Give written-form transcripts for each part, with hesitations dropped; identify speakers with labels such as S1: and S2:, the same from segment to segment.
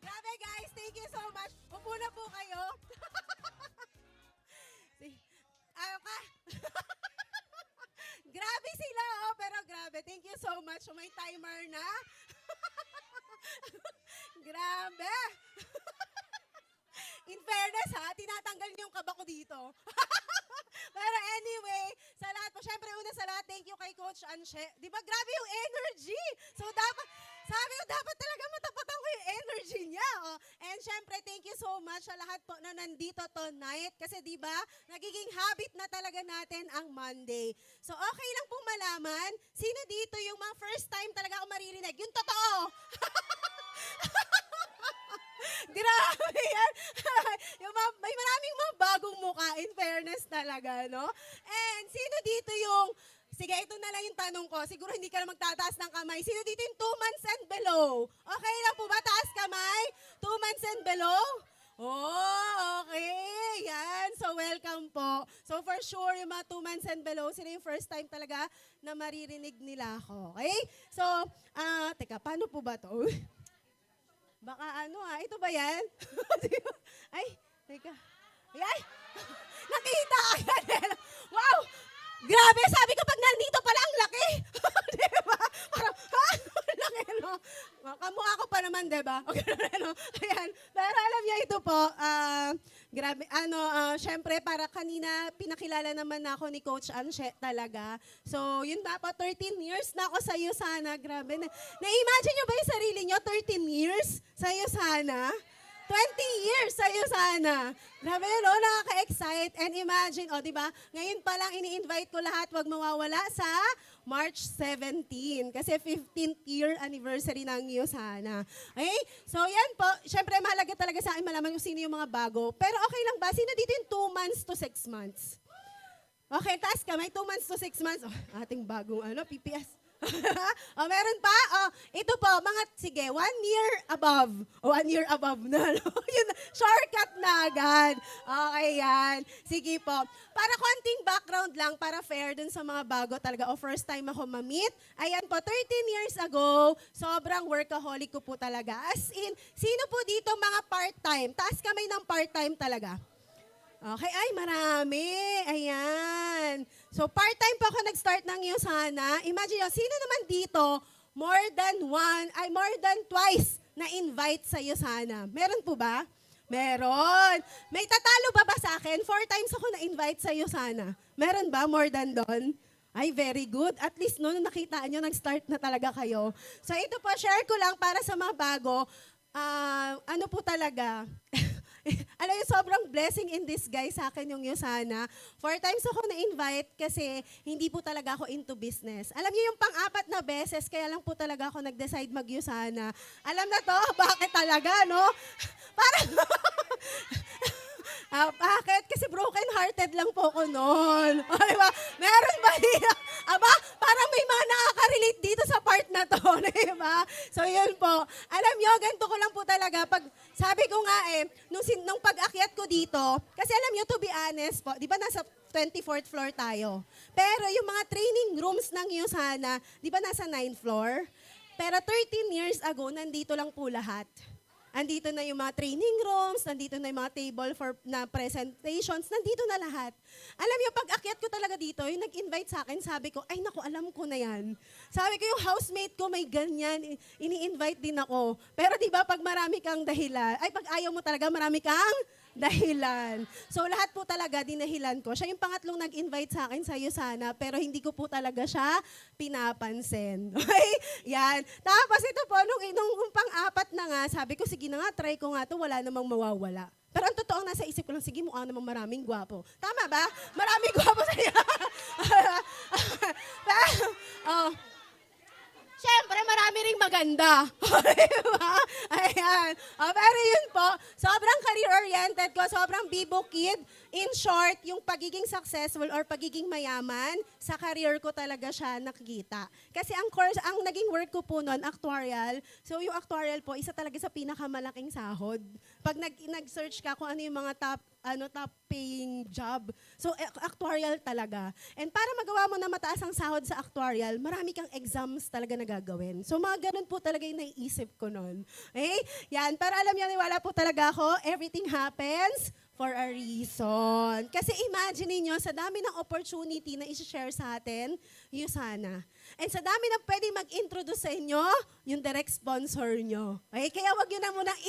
S1: Grabe guys, thank you so much. Upo na po kayo. Ayaw ka. Grabe sila, oh, pero grabe. Thank you so much. May timer na. Grabe. In fairness ha, tinatanggal niyo yung kaba ko dito. Pero anyway, sa lahat po, syempre una sa lahat, thank you kay Coach Anshe. Di ba grabe yung energy? So dapat, sabi ko dapat talaga matapatan ko yung energy niya. Oh. And syempre, thank you so much sa lahat po na nandito tonight. Kasi di ba, nagiging habit na talaga natin ang Monday. So okay lang pong malaman, sino dito yung mga first time talaga ako maririnig? Yung totoo! Grabe yan. May maraming mga bagong mukha, in fairness talaga, no? And sino dito yung, sige, ito na lang yung tanong ko. Siguro hindi ka na magtataas ng kamay. Sino dito yung 2 months and below? Okay lang po ba? Taas kamay? 2 months and below? Oh, okay. Yan. So, welcome po. So, for sure, yung mga 2 months and below, sila yung first time talaga na maririnig nila ako. Okay? So, teka, paano po ba to? Baka ito ba yan? Ay, teka. Ay, nakita agad. Wow! Grabe, sabi ko pag nandito pala ang laki. Diba? Parang, laki, no? Kamukha ko pa naman, diba? Okay, no? Ayan. Pero alam niyo ito po, grabe, syempre para kanina pinakilala naman ako ni Coach Anshe talaga. So, yun na po, 13 years na ako sa sana. Grabe. Na-imagine niyo ba yung sarili niyo, 13 years sa sana? 20 years sa'yo sana. Grabe yun, no? Nakaka-excite. And imagine, di ba? Ngayon pa lang ini-invite ko lahat, wag mawawala sa March 17. Kasi 15th year anniversary ng sana. Okay? So yan po. Siyempre, mahalaga talaga sa akin malaman kung sino yung mga bago. Pero okay lang ba? Sino dito yung 2 months to 6 months? Okay, taas ka. May 2 months to 6 months. Oh, ating bagong PPS. Meron pa? Ito po, sige, 1 year above. 1 year above na. Yun, shortcut na agad. Okay, yan. Sige po. Para konting background lang, para fair dun sa mga bago talaga, first time ako ma-meet. Ayan po, 13 years ago, sobrang workaholic ko po talaga. As in, sino po dito mga part-time? Taas kamay ng part-time talaga. Okay, ay marami. Ayan. So part-time pa ako nag-start ng sana. Imagine nyo, sino naman dito more than twice na invite sa sana? Meron po ba? Meron. May tatalo ba sa akin? 4 times ako na-invite sa sana. Meron ba more than doon? Ay, very good. At least noon nakita nyo, nag-start na talaga kayo. So ito po, share ko lang para sa mga bago. Ano po talaga? Alam niyo, sobrang blessing in disguise sa akin yung sana. 4 times ako na-invite kasi hindi po talaga ako into business. Alam niyo yung pang-4 na beses, kaya lang po talaga ako nag-decide mag-sana. Alam na to, bakit talaga, no? Parang, bakit? Kasi broken-hearted lang po ako noon. Diba? Meron ba dito? Parang may mga nakaka-relate dito sa part na to, diba? So yun po. Alam nyo, ganito ko lang po talaga. Sabi ko nga nung pag-akyat ko dito, kasi alam nyo, to be honest po, di ba nasa 24th floor tayo? Pero yung mga training rooms ng sana, di ba nasa 9th floor? Pero 13 years ago, nandito lang po lahat. Andito na yung mga training rooms, nandito na yung mga table na presentations, nandito na lahat. Alam niyo, pag akyat ko talaga dito, yung nag-invite sa akin, sabi ko, ay naku, alam ko na yan. Sabi ko, yung housemate ko may ganyan, ini-invite din ako. Pero di ba pag marami kang dahilan, pag ayaw mo talaga, marami kang dahilan. So lahat po talaga dinahilan ko. Siya yung pangatlong nag-invite sa akin sa sana, pero hindi ko po talaga siya pinapansin. Okay? Yan. Tapos ito po, nung pang-4 na nga, sabi ko, sige na nga, try ko nga to, wala namang mawawala. Pero ang totoo, nasa isip ko lang, sige, mukha namang maraming gwapo. Tama ba? Maraming gwapo sa'yo. Siyempre, marami ring maganda. Diba? Ayan. Pero yun po, sobrang career-oriented ko, sobrang bibo kid. In short, yung pagiging successful or pagiging mayaman, sa career ko talaga siya nakikita. Kasi ang naging work ko po noon, actuarial. So yung actuarial po, isa talaga sa pinakamalaking sahod. Pag nag-search ka kung ano yung mga top top paying job. So, actuarial talaga. And para magawa mo na mataas ang sahod sa actuarial, marami kang exams talaga na gagawin. So, mga ganun po talaga yung naiisip ko nun. Okay? Yan, para alam niyo, wala po talaga ako. Everything happens for a reason. Kasi imagine niyo sa dami ng opportunity na i-share sa atin, USANA. And sa dami na pwede mag-introduce sa inyo, yung direct sponsor nyo. Okay? Kaya wag yun na munang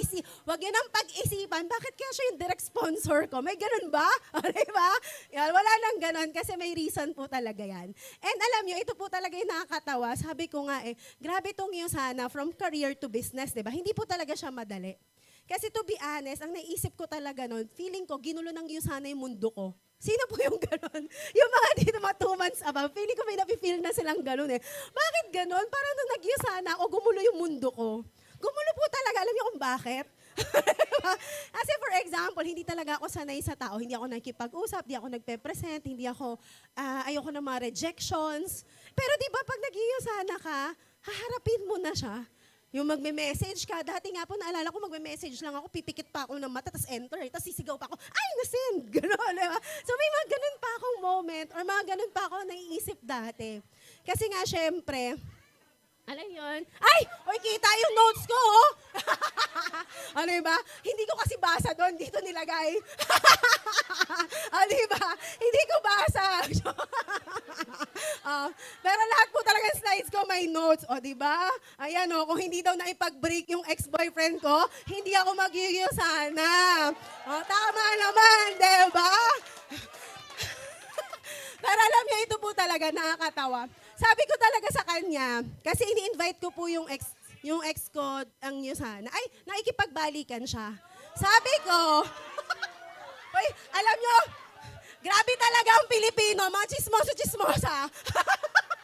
S1: wag yun ang pag-isipan, bakit kaya siya yung direct sponsor ko? May ganun ba? Diba? Yan, wala nang ganun kasi may reason po talaga yan. And alam nyo, ito po talaga yung nakakatawa. Sabi ko nga grabe itong USANA from career to business, diba? Hindi po talaga siya madali. Kasi to be honest, ang naisip ko talaga nun, feeling ko, ginulo ng USANA yung mundo ko. Sino po yung gano'n? Yung mga dito, mga 2 months above, feeling ko may napifeel na silang gano'n Bakit gano'n? Parang nung nag-USANA ako, gumulo yung mundo ko. Gumulo po talaga. Alam niyo kung bakit? Kasi for example, hindi talaga ako sanay sa tao. Hindi ako nakikipag-usap, hindi ako nagpe-present, hindi ako, ayoko ng mga rejections. Pero di ba pag nag-USANA ka, haharapin mo na siya. Yung magme-message ka, dati nga po naalala ko magme-message lang ako, pipikit pa ako ng mata, tapos enter, tapos sisigaw pa ako, ay, nasend! Gano'n, diba? So may mga ganun pa akong moment, or mga ganun pa ako naiisip dati. Kasi nga, syempre, alam yun? Ay! Oy, kita yung notes ko, oh! Ano ba? Hindi ko kasi basa doon. Dito nilagay. Ba? Hindi ko basa. Pero lahat po talaga slides ko may notes. O, diba? Ayan, o. Kung hindi daw naipag-break yung ex-boyfriend ko, hindi ako mag-iyo sana. O, tama naman, diba? Pero alam niya, ito po talaga nakakatawa. Sabi ko talaga sa kanya, kasi ini-invite ko po yung ex ko, ang USANA. Ay, nakikipagbalikan siya. Sabi ko, Uy, alam nyo, grabe talaga ang Pilipino, mga chismoso-chismosa.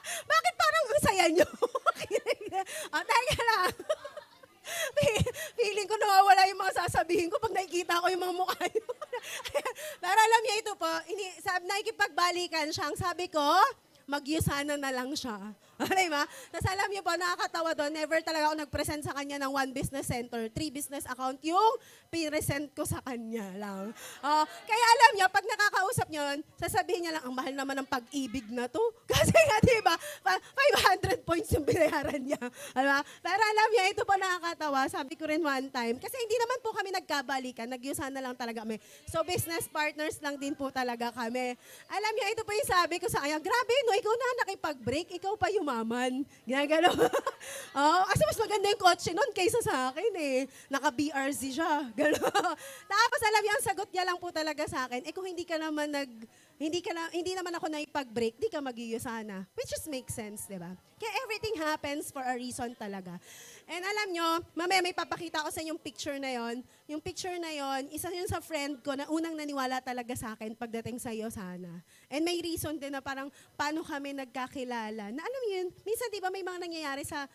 S1: Bakit parang ang saya nyo? Teka lang. Feeling ko nawawala yung mga sasabihin ko pag nakikita ko yung mga mukha nyo. Pero alam niya ito po, nakikipagbalikan siya. Ang sabi ko, mag-USANA na lang siya. Diba? Tapos alam niyo po, nakakatawa doon, never talaga ako nag-present sa kanya ng 1 business center, 3 business account, yung pinresent ko sa kanya lang. Kaya alam niyo, pag nakakausap niyo, sasabihin niya lang, ang mahal naman ng pag-ibig na to. Kasi nga, diba, 500 points yung binayaran niya. Diba? Pero alam niya, ito po nakakatawa, sabi ko rin one time, kasi hindi naman po kami nagkabalikan, nag-USANA lang talaga kami. So business partners lang din po talaga kami. Alam niya, ito po yung sabi ko sa kanya, grabe no, ikaw na nakipag-break, ikaw pa yumaman. Ginagano. Kasi mas maganda yung kotse nun kaysa sa akin Naka-BRZ siya. Tapos alam niya, ang sagot niya lang po talaga sa akin, kung hindi naman ako naipag-break, di ka mag-USANA. Which just makes sense, di ba? Kaya everything happens for a reason talaga. And alam nyo, mamaya may papakita ko sa inyong picture na yon. Yung picture na yon, isa yun sa friend ko na unang naniwala talaga sa akin pagdating sa USANA. And may reason din na parang paano kami nagkakilala. Na alam yun, minsan di ba may mga nangyayari sa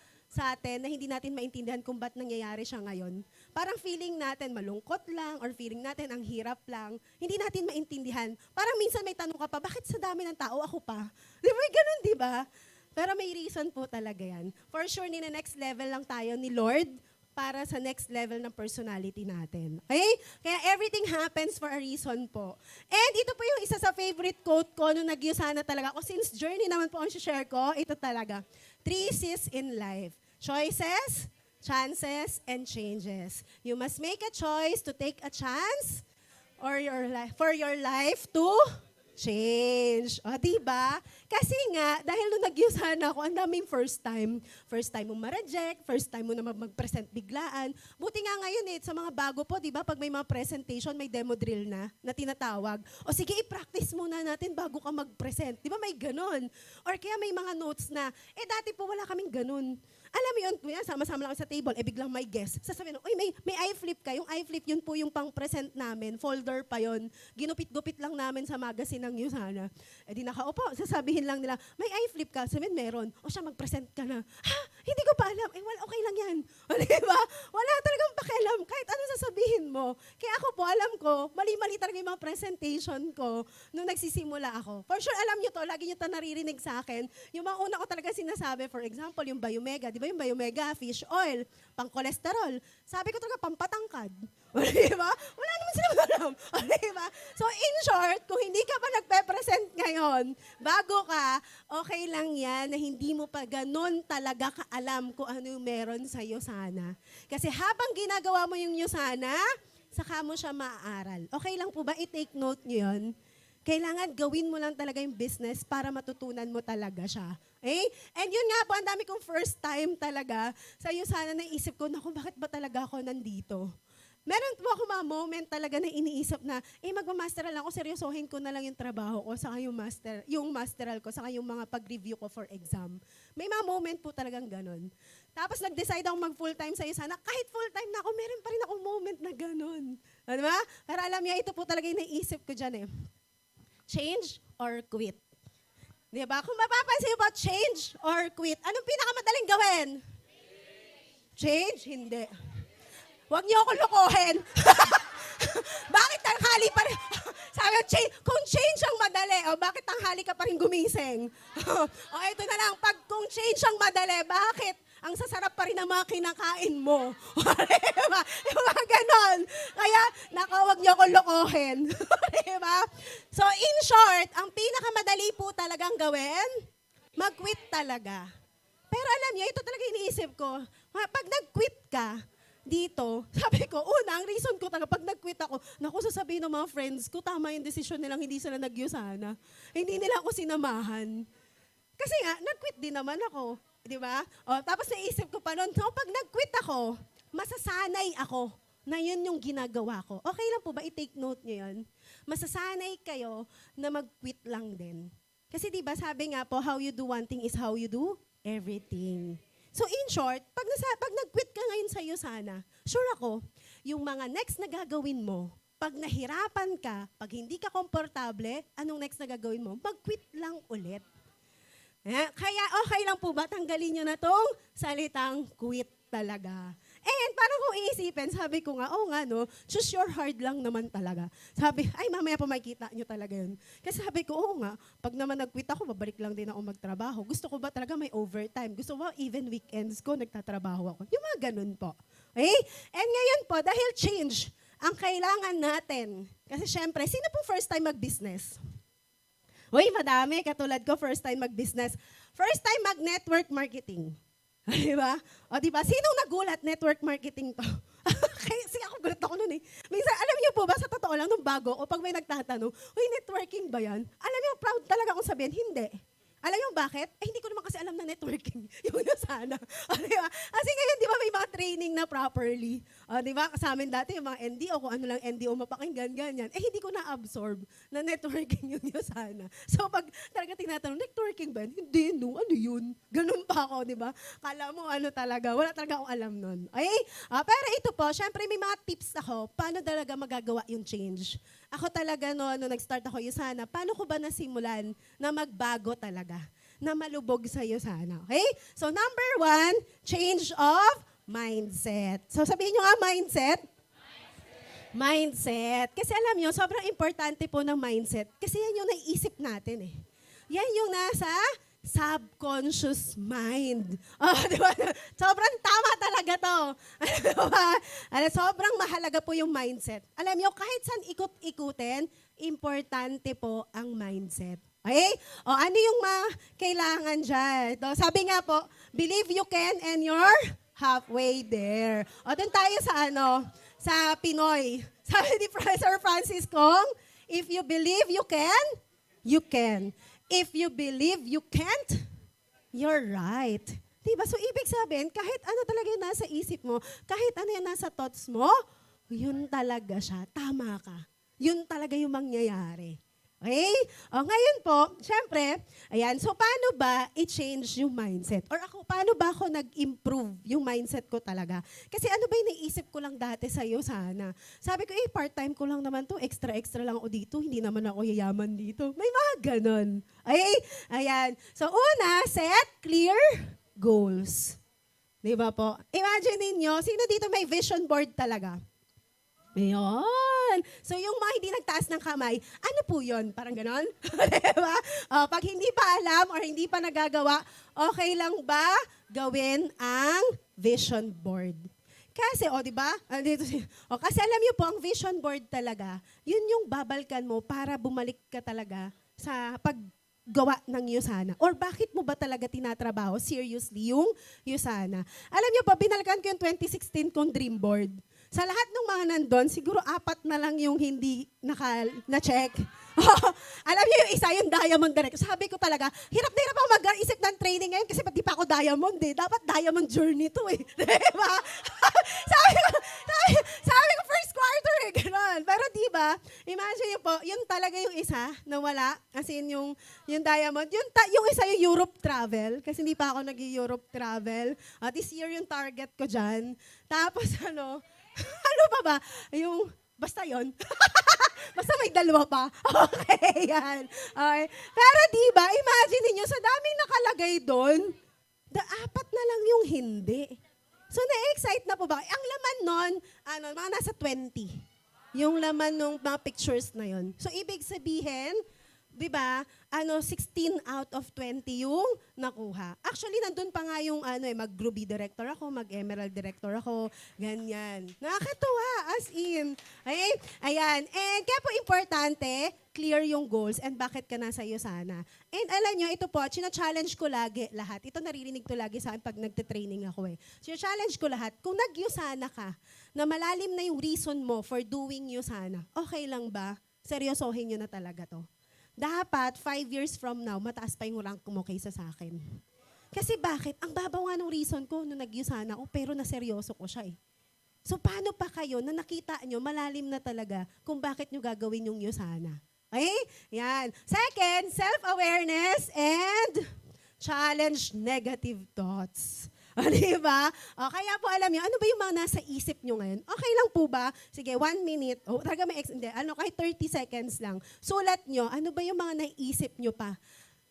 S1: atin na hindi natin maintindihan kung ba't nangyayari siya ngayon. Parang feeling natin malungkot lang or feeling natin ang hirap lang. Hindi natin maintindihan. Parang minsan may tanong ka pa, bakit sa dami ng tao ako pa? Di ba? Ganun, di ba? Pero may reason po talaga yan. For sure, next level lang tayo ni Lord para sa next level ng personality natin. Okay? Kaya everything happens for a reason po. And ito po yung isa sa favorite quote ko nung nag-USANA talaga ako. Since journey naman po ang share ko, ito talaga. 3 C's in life. Choices, chances, and changes. You must make a choice to take a chance or for your life to change. O, diba? Kasi nga, dahil nung nag-USANA ako, ang daming first time. First time mo ma-reject, first time mo na mag-present biglaan. Buti nga ngayon sa mga bago po, diba, pag may mga presentation, may demo drill na tinatawag. O sige, i-practice muna natin bago ka mag-present. Diba may ganun? Or kaya may mga notes na, dati po wala kaming ganun. Alam mo yun, sama-sama lang sa table, biglang may guest. Sasabihin, uy, may i-flip ka. Yung i-flip, yun po yung pang-present namin. Folder pa yun. Ginupit-gupit lang namin sa magazine ng USANA. Di nakaupo, sasabihin lang nila, may i-flip ka. Sabihin, meron. O siya, mag-present ka na. Ha? Hindi ko pa alam. Well, okay lang yan. Diba? Wala talagang pakialam. Kahit ano sasabihin mo. Kaya ako po, alam ko, mali-mali talaga yung mga presentation ko nung nagsisimula ako. For sure, alam nyo to, lagi nyo to naririnig sa akin. Yung mga una ko talaga sinasabi, for example, yung Biomega, di di ba yung Biomega fish oil, pang cholesterol. Sabi ko talaga, pampatangkad. O, di ba? Wala naman silang alam. O, di ba? So, in short, kung hindi ka pa nagpe-present ngayon, bago ka, okay lang yan na hindi mo pa ganun talaga kaalam kung ano yung meron sa'yo sana. Kasi habang ginagawa mo yung sana, saka mo siya maaaral. Okay lang po ba? I-take note nyo yun. Kailangan gawin mo lang talaga yung business para matutunan mo talaga siya. Okay? And yun nga po, ang dami kong first time talaga. Sa'yo sana naisip ko, naku, bakit ba talaga ako nandito? Meron po ako mga moment talaga na iniisip na, magmamasteral ako, seryosohin ko na lang yung trabaho ko, saka yung masteral ko, saka yung mga pag-review ko for exam. May mga moment po talagang ganun. Tapos nag-decide ako mag-full-time sa'yo sana. Kahit full-time na ako, meron pa rin akong moment na ganun. Ano ba? Pero alam niya, ito po talaga yung naisip ko dyan eh. Change or quit. Di ba? Kung mapapansin mo, change or quit. Anong pinakamadaling gawin? Change? Hindi. Huwag niyo ako lokohin. Bakit tanghali pa rin? Sabi ko, kung change ang madali, bakit tanghali ka pa rin gumising? Ito na lang, kung change ang madali, bakit? Ang sasarap pa rin ng mga kinakain mo. Diba? Yung mga ganon. Kaya, huwag niyo ako lokohin. Diba? So, in short, ang pinakamadali po talagang gawin, mag-quit talaga. Pero alam niyo, ito talaga iniisip ko. Pag nag-quit ka, dito, sabi ko, ang reason ko talaga, pag nag-quit ako, naku, sasabihin ng mga friends ko, tama yung desisyon nilang hindi sila nagyusana. Hindi nila ako sinamahan. Kasi nga, nag-quit din naman ako. Di ba? Tapos naisip ko pa noon, pag nag-quit ako, masasanay ako na yun yung ginagawa ko. Okay lang po ba? I-take note nyo yun. Masasanay kayo na mag-quit lang din. Kasi di ba, sabi nga po, how you do one thing is how you do everything. So in short, pag nag-quit ka ngayon sa'yo sana, sure ako, yung mga next na gagawin mo, pag nahirapan ka, pag hindi ka komportable, anong next na gagawin mo? Mag-quit lang ulit. Kaya okay lang po ba, tanggalin nyo na tong salitang quit talaga. And parang kung iisipin, sabi ko nga, no, choose your hard lang naman talaga. Sabi, mamaya po makikita nyo talaga yun. Kasi sabi ko, nga, pag naman nag-quit ako, babalik lang din ako magtrabaho. Gusto ko ba talaga may overtime? Gusto ko ba even weekends ko, nagtatrabaho ako? Yung mga ganun po. Okay? And ngayon po, dahil change ang kailangan natin. Kasi syempre, sino po first time mag-business? Madami. Katulad ko, first time mag-business. First time mag-network marketing. Diba? Diba? Sinong nagulat network marketing to? Kasi ako gulat ako nun eh. Minsan, alam niyo po ba, sa totoo lang, nung bago, o pag may nagtatanong, networking ba yan? Alam niyo, proud talaga akong sabihin, hindi. Alam niyo bakit? Hindi ko naman kasi alam na networking. Yung sana. Diba? Kasi ngayon, di ba, may mga training na properly. Di ba? Sa amin dati, yung mga NDO, kung ano lang NDO mapakinggan, ganyan. Hindi ko na-absorb na networking yung sana. So, pag talaga tinatanong, networking ba? Hindi, no. Ano yun? Ganun pa ako, di ba? Kala mo, talaga. Wala talaga akong alam nun. Okay? Pero ito po, syempre, may mga tips ako. Paano talaga magagawa yung change? Ako talaga, no, nag-start ako yung sana, paano ko ba nasimulan na magbago talaga? Na malubog sa'yo sana. Okay? So, number 1, change of mindset. So, sabihin nyo nga, mindset. Mindset. Kasi alam nyo, sobrang importante po ng mindset. Kasi yan yung naiisip natin eh. Yan yung nasa subconscious mind. Di ba? Sobrang tama talaga to. Sobrang mahalaga po yung mindset. Alam nyo, kahit saan ikot-ikutin, importante po ang mindset. Okay? Ano yung kailangan dyan? Sabi nga po, believe you can and you're halfway there. Doon tayo sa Pinoy. Sabi ni Professor Francis Kong, if you believe you can, you can. If you believe you can't, you're right. Diba? So, ibig sabihin, kahit ano talaga yung nasa isip mo, kahit ano yung nasa thoughts mo, yun talaga siya. Tama ka. Yun talaga yung mangyayari. Okay? Ngayon po, syempre, ayan, so paano ba i-change yung mindset? Or paano ba ako nag-improve yung mindset ko talaga? Kasi ano ba yung naisip ko lang dati sa'yo sana? Sabi ko, part-time ko lang naman to, extra-extra lang ako dito, hindi naman ako yayaman dito. May mga ganon. Okay? Ayan. So una, set clear goals. Di ba po? Imagine ninyo, sino dito may vision board talaga? Ayun. So yung mga hindi nagtaas ng kamay, ano po yun? Parang ganon? Diba? Pag hindi pa alam or hindi pa nagagawa, okay lang ba gawin ang vision board? Kasi, di ba? Kasi alam niyo po, ang vision board talaga, yun yung babalkan mo para bumalik ka talaga sa paggawa ng Yusana. Or bakit mo ba talaga tinatrabaho seriously yung Yusana? Alam niyo po, binalkan ko yung 2016 kong dream board. Sa lahat ng mga nandun, siguro 4 na lang yung hindi na-check. Alam niyo yung isa, yung Diamond Direct. Sabi ko talaga, hirap na hirap ako mag-isip ng training ngayon kasi pati pa ako Diamond eh. Dapat Diamond Journey to eh. Diba? sabi ko first quarter eh. Ganon. Pero diba, imagine niyo po, yun talaga yung isa na wala. As in yung Diamond. Yung isa yung Europe travel. Kasi hindi pa ako nag-Europe travel. This year yung target ko dyan. Tapos ano pa ba? Basta yon. Basta may 2 pa. Okay, yan. Okay. Pero diba, imagine niyo sa daming nakalagay doon, 4 na lang yung hindi. So, na-excite na po ba? Ang laman nun, mga nasa 20. Yung laman ng mga pictures na yon. So, ibig sabihin, di ba, 16 out of 20 yung nakuha. Actually, nandun pa nga yung mag-Ruby director ako, mag-Emerald director ako, ganyan. Nakakatuwa, as in. Okay? Ayan. And kaya po importante, clear yung goals and bakit ka nasa Yusana. And alam nyo, ito po, challenge ko lagi lahat. Ito naririnig to lagi sa akin pag nagte-training ako eh. Challenge ko lahat, kung nag-Yusana ka, na malalim na yung reason mo for doing Yusana, okay lang ba? Seryosohin nyo na talaga to. Dapat, 5 years from now, mataas pa yung rank mo kaysa sa akin. Kasi bakit? Ang babaw nga ng reason ko nung nag-Yusana ako, pero naseryoso ko siya eh. So, paano pa kayo na nakita nyo, malalim na talaga, kung bakit nyo gagawin yung Yusana? Okay? Yan. Second, self-awareness and challenge negative thoughts. Diba? Kaya po alam nyo, ano ba yung mga nasa isip nyo ngayon? Okay lang po ba? Sige, 1 minute. Talaga may kahit 30 seconds lang. Sulat nyo, ano ba yung mga naisip nyo pa?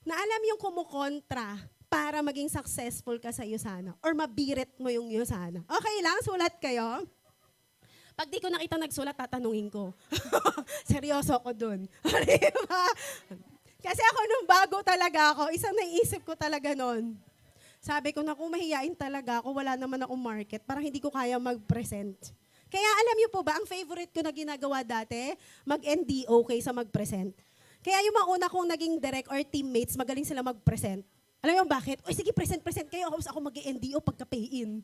S1: Na alam yung kumukontra para maging successful ka sa Yusana or mabirit mo yung Yusana. Okay lang? Sulat kayo? Pag di ko nakita nagsulat, tatanungin ko. Seryoso ako dun. Diba? Kasi ako nung bago talaga ako, isang naisip ko talaga nun. Sabi ko, naku, mahihain talaga ako, wala naman akong market, parang hindi ko kaya mag-present. Kaya alam niyo po ba, ang favorite ko na ginagawa dati, mag-NDO kaysa mag-present. Kaya yung mga una kong naging direct or teammates, magaling sila mag-present. Alam mo bakit? Uy, sige, present kayo, ako mag-NDO pagka-pay-in.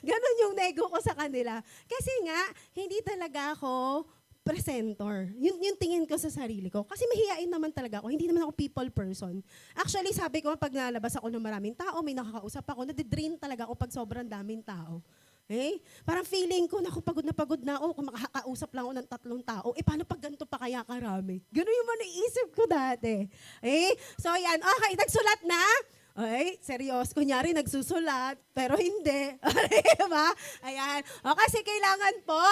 S1: Ganon yung nego ko sa kanila. Kasi nga, hindi talaga ako presenter. Yung tingin ko sa sarili ko. Kasi mahihain naman talaga ako. Hindi naman ako people person. Actually, sabi ko, pag nalabas ako ng maraming tao, may nakakausap ako, nadidrain talaga ako pag sobrang daming tao. Eh? Parang feeling ko, naku, pagod na ako, kung makakausap lang ako ng 3 tao, paano pag ganito pa kaya karami? Ganun yung mga naisip ko dati. So, yan. Okay, nagsulat na. Okay, seryoso. Kunyari, nagsusulat, pero hindi. Diba? Ayan. O, kasi kailangan po,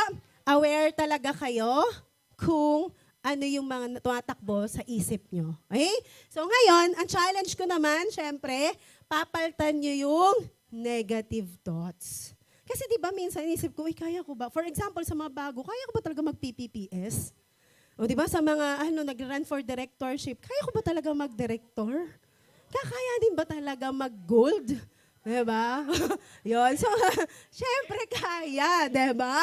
S1: aware talaga kayo kung ano yung mga tumatakbo sa isip nyo. Okay? So ngayon, ang challenge ko naman, syempre, papalitan nyo yung negative thoughts. Kasi di ba minsan inisip ko, kaya ko ba? For example, sa mga bago, kaya ko ba talaga mag-PPPS? O di ba sa mga nag-run for directorship, kaya ko ba talaga mag-director? Kaya din ba talaga mag-gold? Diba? Yun. So, syempre kaya, diba?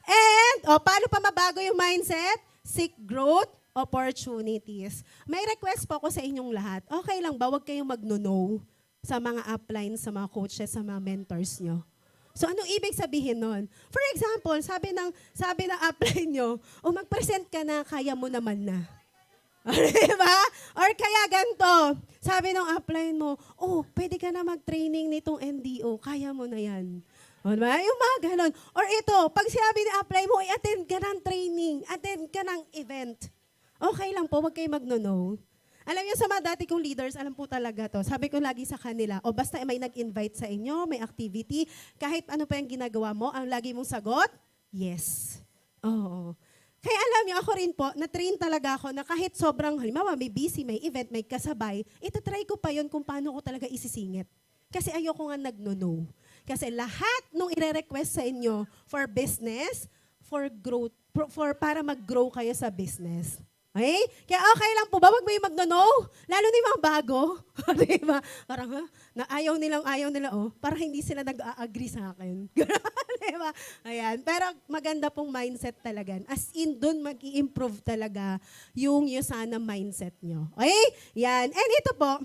S1: And, paano pa mabago yung mindset? Seek growth opportunities. May request po ako sa inyong lahat. Okay lang ba? Huwag kayong mag-no sa mga uplines, sa mga coaches, sa mga mentors nyo. So, anong ibig sabihin nun? For example, sabi ng upline nyo, mag-present ka na, kaya mo naman na. Diba? Or kaya ganito, sabi ng upline mo, pwede ka na mag-training nitong NDO, kaya mo na yan. Diba? Yung mga ganon. Or ito, pag sinabi ni upline mo, attend ka ng training, attend ka ng event. Okay lang po, wag kayo mag-no. Alam niyo sa mga dati kong leaders, alam po talaga to. Sabi ko lagi sa kanila, basta may nag-invite sa inyo, may activity, kahit ano pa yung ginagawa mo, ang lagi mong sagot, yes. Oo. Kaya alam niyo, ako rin po, na-train talaga ako na kahit sobrang, halimbawa, may busy, may event, may kasabay, itatry ko pa yon kung paano ko talaga isisingit. Kasi ayoko nga nag-no. Kasi lahat nung ire-request sa inyo for business, for growth, para mag-grow kayo sa business. Okay? Kaya okay lang po ba? Wag mo yung magno-no. Lalo na yung mga bago. Diba? Parang, na ayaw nila, oh. Para hindi sila nag-agree sa akin. Diba? Ayan. Pero maganda pong mindset talaga. As in, dun mag-i-improve talaga yung sana mindset nyo. Okay? Yan. And ito po,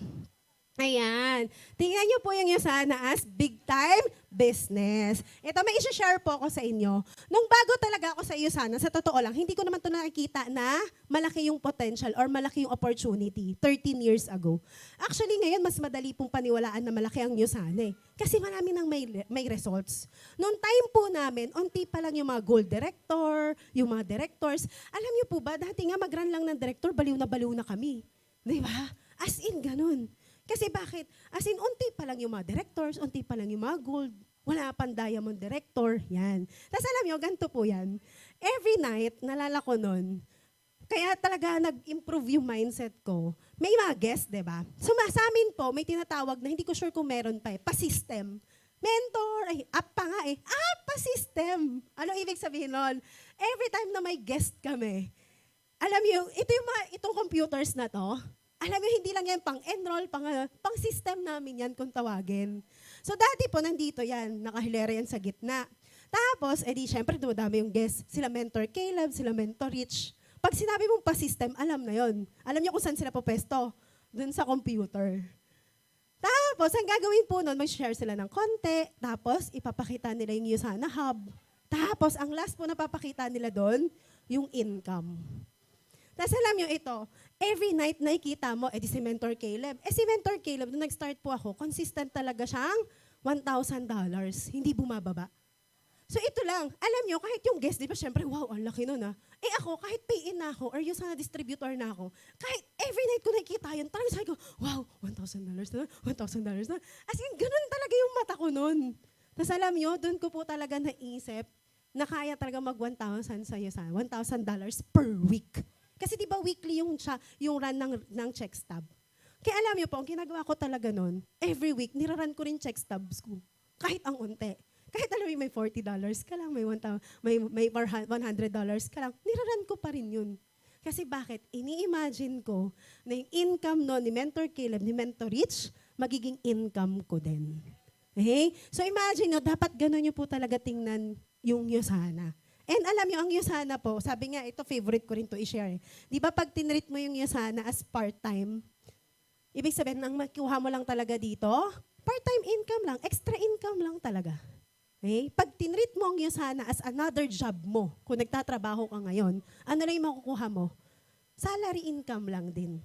S1: ayan. Tingnan nyo po yung sana as big time business. Ito, may isi-share po ako sa inyo. Nung bago talaga ako sa sana, sa totoo lang, hindi ko naman ito nakikita na malaki yung potential or malaki yung opportunity 13 years ago. Actually, ngayon, mas madali pong paniwalaan na malaki ang sana eh. Kasi marami nang may results. Noong time po namin, unti pa lang yung mga gold director, yung mga directors. Alam niyo po ba, dati nga mag-run lang ng director, baliw na kami. Di ba? As in, ganun. Kasi bakit? As in, unti pa lang yung mga directors, unti pa lang yung mga gold, wala pang diamond director, yan. Tapos alam nyo, ganito po yan. Every night, nalala ko nun, kaya talaga nag-improve yung mindset ko. May mga guests, diba? So sa amin po, may tinatawag na, hindi ko sure kung meron pa pa-system. Mentor, app pa nga App pa-system. Ano ibig sabihin nun? Every time na may guest kami, alam nyo, itong computers na to, alam mo, hindi lang yan pang-enroll, pang-system namin yan kung tawagin. So dati po, nandito yan, nakahilera yan sa gitna. Tapos, syempre, dumadami yung guest. Sila Mentor Caleb, sila Mentor Rich. Pag sinabi mong pa-system, alam na yon. Alam niyo kung saan sila pupesto? Doon sa computer. Tapos, ang gagawin po nun, mag-share sila ng konti. Tapos, ipapakita nila yung sana hub. Tapos, ang last po na papakita nila doon, yung income. Tapos alam nyo ito, every night nakikita mo, si Mentor Caleb. Si Mentor Caleb, nung nag-start po ako, consistent talaga siyang $1,000. Hindi bumababa. So ito lang, alam nyo, kahit yung guest, di ba, syempre, wow, ang laki nun ako, kahit pay-in na ako, or yung sana distributor na ako, kahit every night ko nakikita yun, talagang sabi ko, wow, $1,000 na, $1,000 na. As in, ganun talaga yung mata ko nun. Tapos alam nyo, doon ko po talaga naisip, na kaya talaga mag $1,000 sa'yo sa $1,000 per week. Kasi di ba weekly yung run ng check stub. Kaya alam niyo po, ang ginagawa ko talaga nun, every week, niraran ko rin check stubs ko. Kahit ang unti. Kahit alam mo, may $40 ka lang, may $100 ka lang, niraran ko pa rin yun. Kasi bakit? Ini-imagine ko na yung income no, ni Mentor Caleb, ni Mentor Rich, magiging income ko din. Okay? So imagine nyo, dapat gano'n nyo po talaga tingnan yung sana. And alam nyo, ang Yusana po, sabi nga, ito favorite ko rin to i-share. Di ba pag tinreat mo yung Yusana as part-time, ibig sabihin, ang makuha mo lang talaga dito, part-time income lang, extra income lang talaga. Okay? Pag tinreat mo ang Yusana as another job mo, kung nagtatrabaho ka ngayon, ano lang yung makukuha mo? Salary income lang din.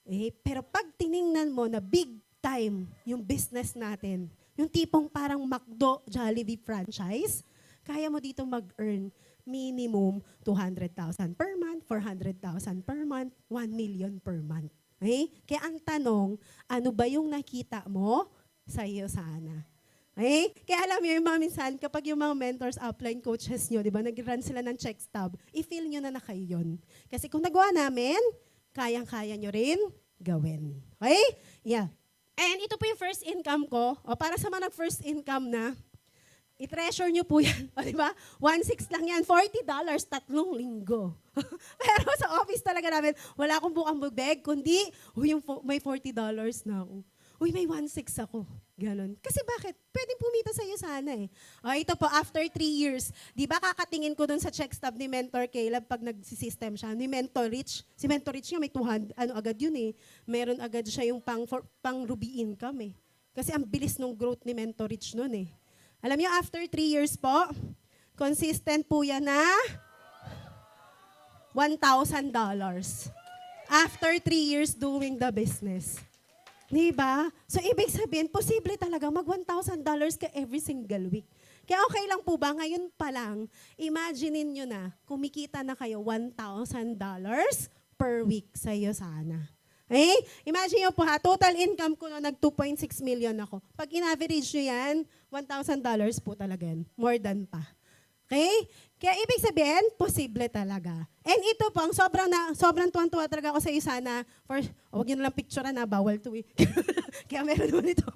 S1: Okay? Pero pag tiningnan mo na big time yung business natin, yung tipong parang McDo, Jollibee franchise, kaya mo dito mag-earn minimum 200,000 per month, 400,000 per month, 1 million per month. Okay? Kaya ang tanong, ano ba yung nakita mo sa iyo sana? Okay? Kaya alam niyo, yung mga minsan, kapag yung mga mentors, upline coaches nyo, di ba, nag-run sila ng check stub, i-feel nyo na kayo yun. Kasi kung nagawa namin, kayang-kaya nyo rin gawin. Okay? Yeah. And ito po yung first income ko. O para sa mga nag-first income na, i-treasure nyo po yan. O, diba? 1.6 lang yan. $40, 3 linggo. Pero sa office talaga namin, wala akong bukang bag, kundi, may $40 na ako. Uy, may 1.6 ako. Ganon. Kasi bakit? Pwedeng pumita sa'yo sana O, ito po, after 3 years, di ba kakatingin ko dun sa check stub ni Mentor Caleb pag nagsisystem siya, ni Mentor Rich. Si Mentor Rich nga may 200, agad yun Meron agad siya yung pang Ruby income Kasi ang bilis ng growth ni Mentor Rich nun Alam niyo, after 3 years po, consistent po yan na $1,000. After 3 years doing the business. Diba? So, ibig sabihin, posible talaga mag $1,000 ka every single week. Kaya okay lang po ba, ngayon pa lang, imaginein nyo na, kumikita na kayo $1,000 per week sa iyo sana. Okay? Imagine nyo po total income ko no, nag 2.6 million ako. Pag in-average nyo yan, $1,000 po talaga yan. More than pa. Okay? Kaya ibig sabihin, posible talaga. And ito po, sobrang tuwan-tuwa talaga ako sa iyo sana. Huwag nyo na lang picture bawal to Kaya meron naman ito.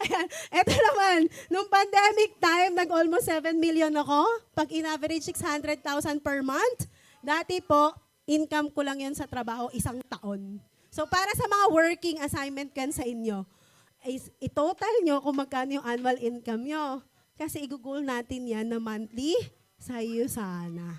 S1: Ayan, eto naman, nung pandemic time, nag-almost 7 million ako. Pag in-average 600,000 per month. Dati po, income ko lang yan sa trabaho, isang taon. So para sa mga working assignment kan sa inyo, i-total nyo kung magkano yung annual income nyo. Kasi i-goal natin yan na monthly sa'yo sana.